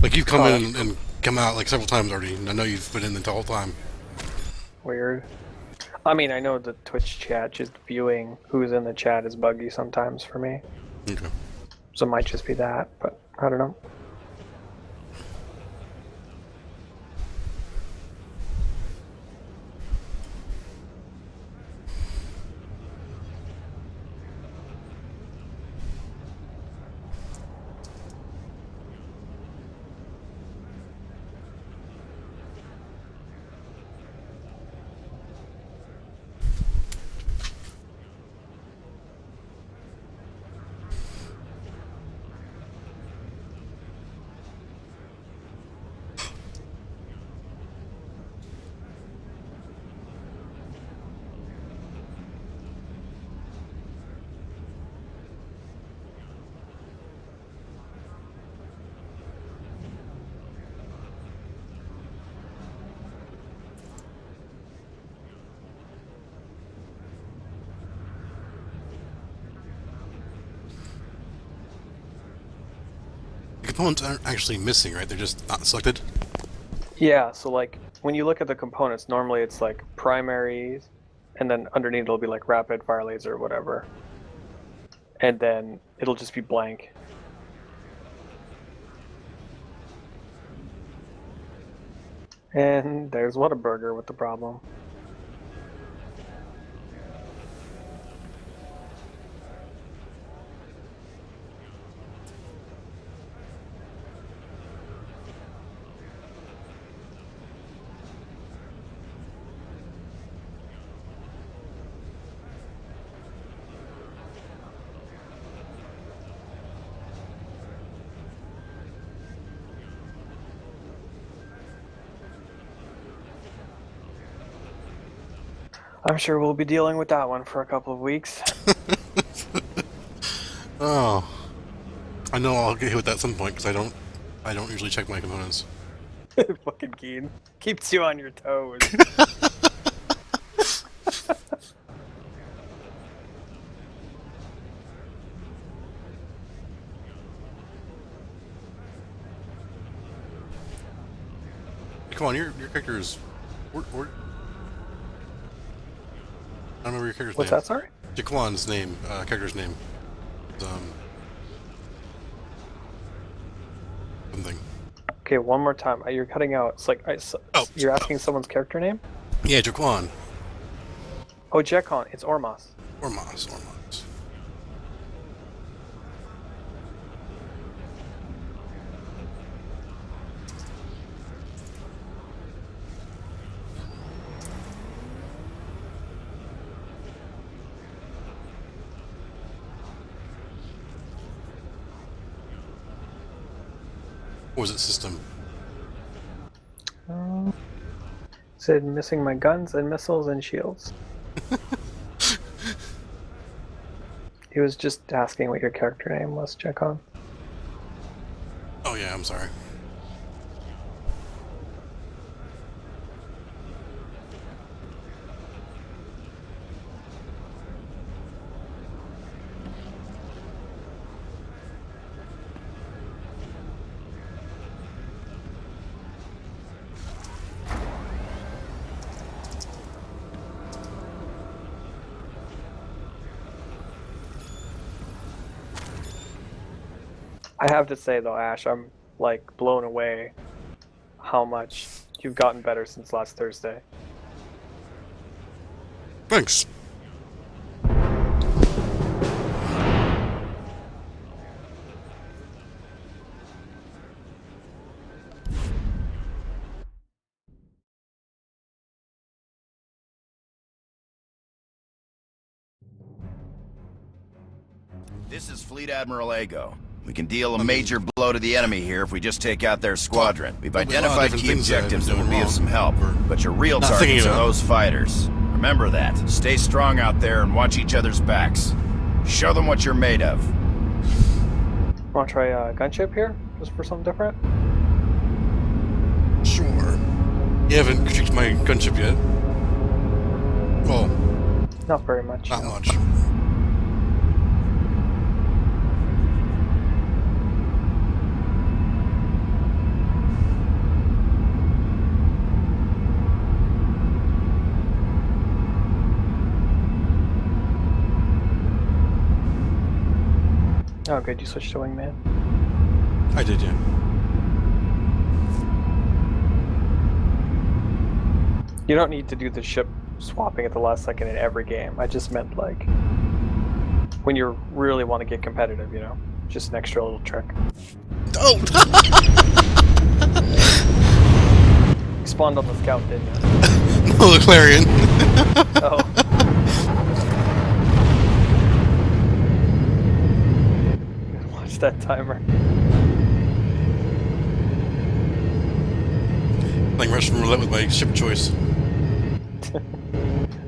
Like you've come in and come out like several times already, and I know you've been in the whole time. Weird. I mean, I know the Twitch chat, just viewing who's in the chat is buggy sometimes for me. Okay. So it might just be that, but I don't know. The components aren't actually missing, right? They're just not selected. Yeah, so like when you look at the components, normally it's like primaries, and then underneath it'll be like rapid fire laser or whatever. And then it'll just be blank. And there's Whataburger with the problem. I'm sure we'll be dealing with that one for a couple of weeks. Oh, I know I'll get hit with that at some point because I don't usually check my components. Fucking Keen. Keeps you on your toes. Come on, your character is. I don't remember your character's What's name. that, sorry? Jaquan's name, character's name. Something. Okay, one more time. You're cutting out. It's like you're asking someone's character name? Yeah, Jaquan. Oh, Jekon. It's Ormos. Ormos. What was it, system? Said missing my guns and missiles and shields. He was just asking what your character name was, Jekon. Oh yeah, I'm sorry. I have to say though, Ash, I'm like blown away how much you've gotten better since last Thursday. Thanks. This is Fleet Admiral Ego. We can deal a major blow to the enemy here if we just take out their squadron. We've identified key objectives that will be of some help, but your real targets are those fighters. Remember that. Stay strong out there and watch each other's backs. Show them what you're made of. Want to try a gunship here, just for something different? Sure. You haven't critiqued my gunship yet. Well, Not very much. not no. much. Oh, good. You switched to wingman. I did, yeah. You don't need to do the ship swapping at the last second in every game. I just meant like when you really want to get competitive, you know, just an extra little trick. Oh! You spawned on the scout, didn't you? No, the Clarion. Oh. Watch that timer. Playing Russian roulette with my ship choice.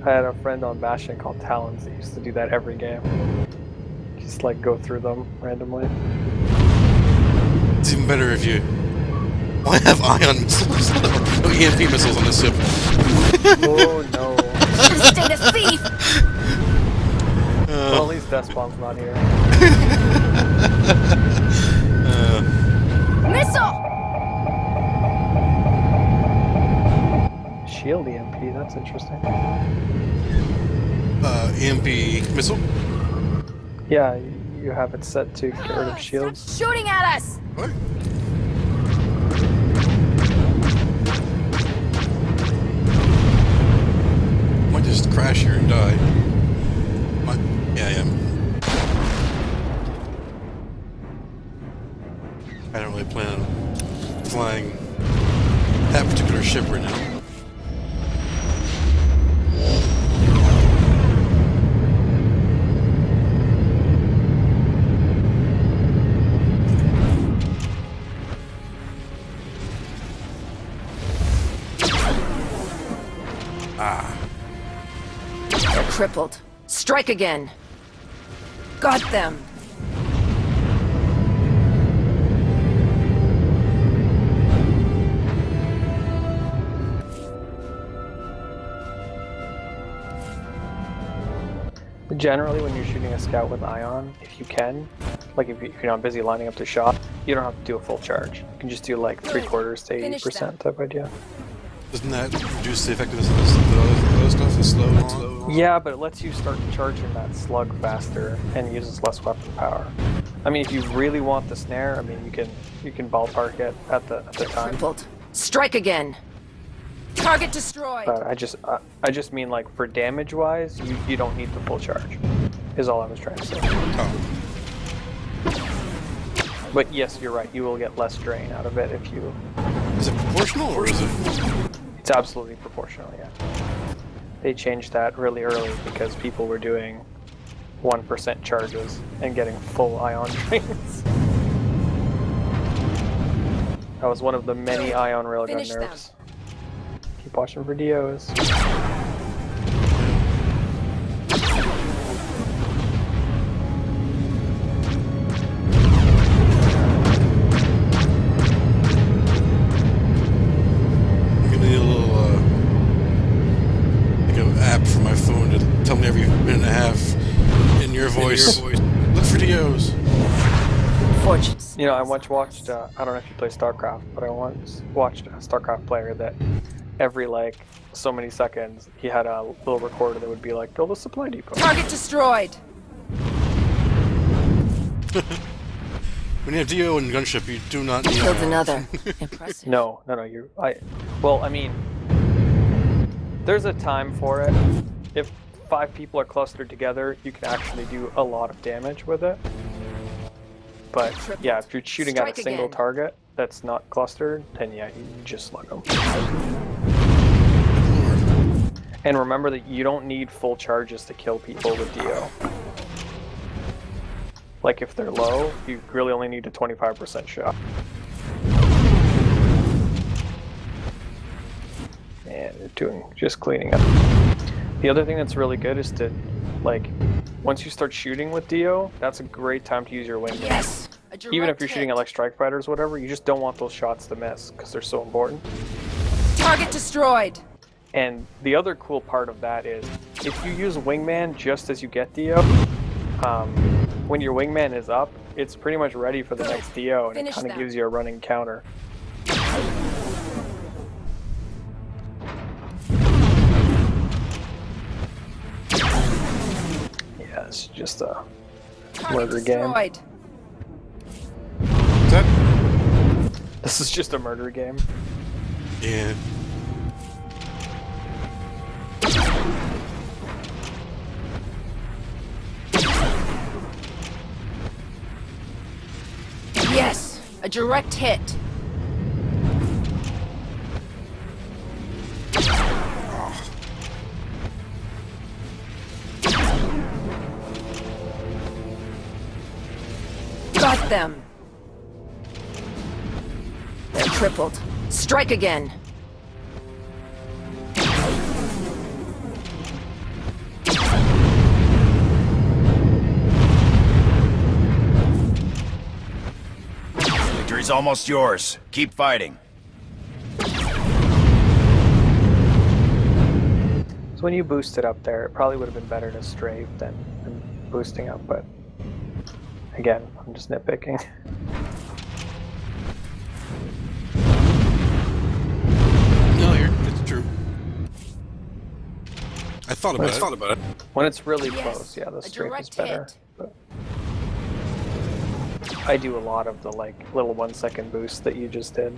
I had a friend on Bastion called Talons that used to do that every game. Just like go through them randomly. It's even better if you... I have ion missiles. Oh, EMP missiles on this ship. I Oh no. should have stayed a thief. Well, at least Despawn's not here. Missile. Shield EMP, that's interesting. EMP missile? Yeah, you have it set to get rid of shields. Stop shooting at us. What? Might just crash here and die. Yeah, I am. I don't really plan on flying that particular ship right now. They're crippled. Strike again. Got them. Generally, when you're shooting a scout with ion, if you can, like if you're not busy lining up to shot, you don't have to do a full charge. You can just do like 3/4 to 80% type idea. Doesn't that reduce the effectiveness of the other stuff? The slow? Yeah, but it lets you start charging that slug faster and uses less weapon power. I mean, if you really want the snare, I mean, you can ballpark it at the time. Crippled. Strike again. Target destroyed. But I just mean like for damage wise, you don't need the full charge. Is all I was trying to say. Oh. But yes, you're right. You will get less drain out of it if you. Is it proportional or is it? It's absolutely proportional. Yeah. They changed that really early because people were doing 1% charges and getting full ion drains. That was one of the many ion railgun Finish them. nerfs. Keep watching for DOs. I'm gonna need a little, like an app for my phone to tell me every minute and a half in your voice. Look for DOs. Fortunes. You know, I once watched, I don't know if you play StarCraft, but I once watched a StarCraft player that every like so many seconds he had a little recorder that would be like, build a supply depot. Target destroyed. When you have DO and gunship, you do not need Killed ion. another. Impressive. No, well, I mean, there's a time for it. If 5 people are clustered together, you can actually do a lot of damage with it. But yeah, if you're shooting at Strike a single again. target that's not clustered, then yeah, you just slug them. And remember that you don't need full charges to kill people with DO. Like if they're low, you really only need a 25% shot. And you're doing just cleaning up. The other thing that's really good is to, like, once you start shooting with Dio, that's a great time to use your wingman. Yes. Even if you're shooting at like strike fighters, or whatever, you just don't want those shots to miss because they're so important. Target destroyed. And the other cool part of that is, if you use wingman just as you get Dio, when your wingman is up, it's pretty much ready for the next Dio, and Finish it kind of them. gives you a running counter. Yeah, it's just a Target murder game. destroyed. What's that? This is just a murder game. Yeah. Yes. A direct hit. Got them. They're crippled. Strike again. Victory's almost yours. Keep fighting. So when you boosted up there, it probably would have been better to strafe than boosting up, but again, I'm just nitpicking. No, it's true. I thought about it. When it's really Yes, close, yeah, the a strafe is direct better. hit. But I do a lot of the like little 1 second boost that you just did.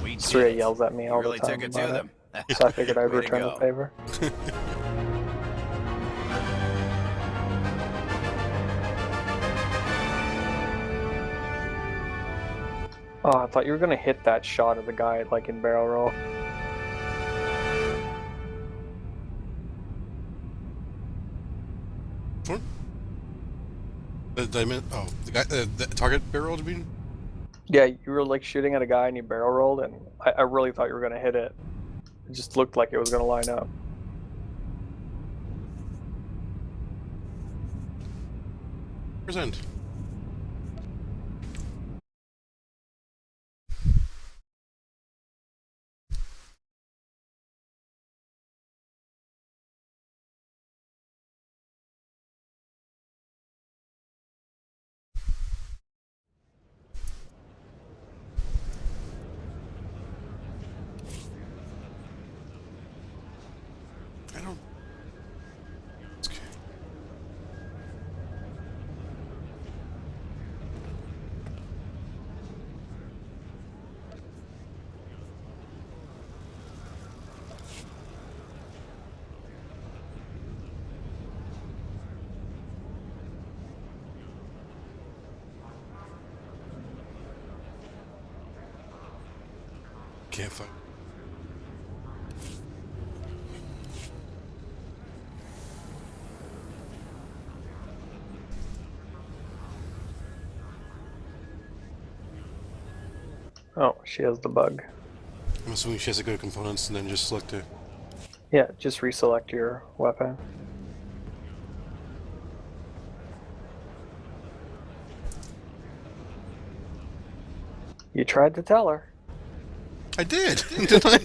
We did Surya it. yells at me You all really the time took it to about them. it, so I figured I'd Way to return the go. favor. Oh, I thought you were gonna hit that shot of the guy like in barrel roll. What? Did I mean? Oh, the guy, the target barrel. You mean? Yeah, you were like shooting at a guy and you barrel rolled, and I really thought you were gonna hit it. It just looked like it was gonna line up. Present. I don't. It's okay. Can't fight. Oh, she has the bug. I'm assuming she has to go to components and then just select it. Yeah, just reselect your weapon. You tried to tell her. I did. Didn't I?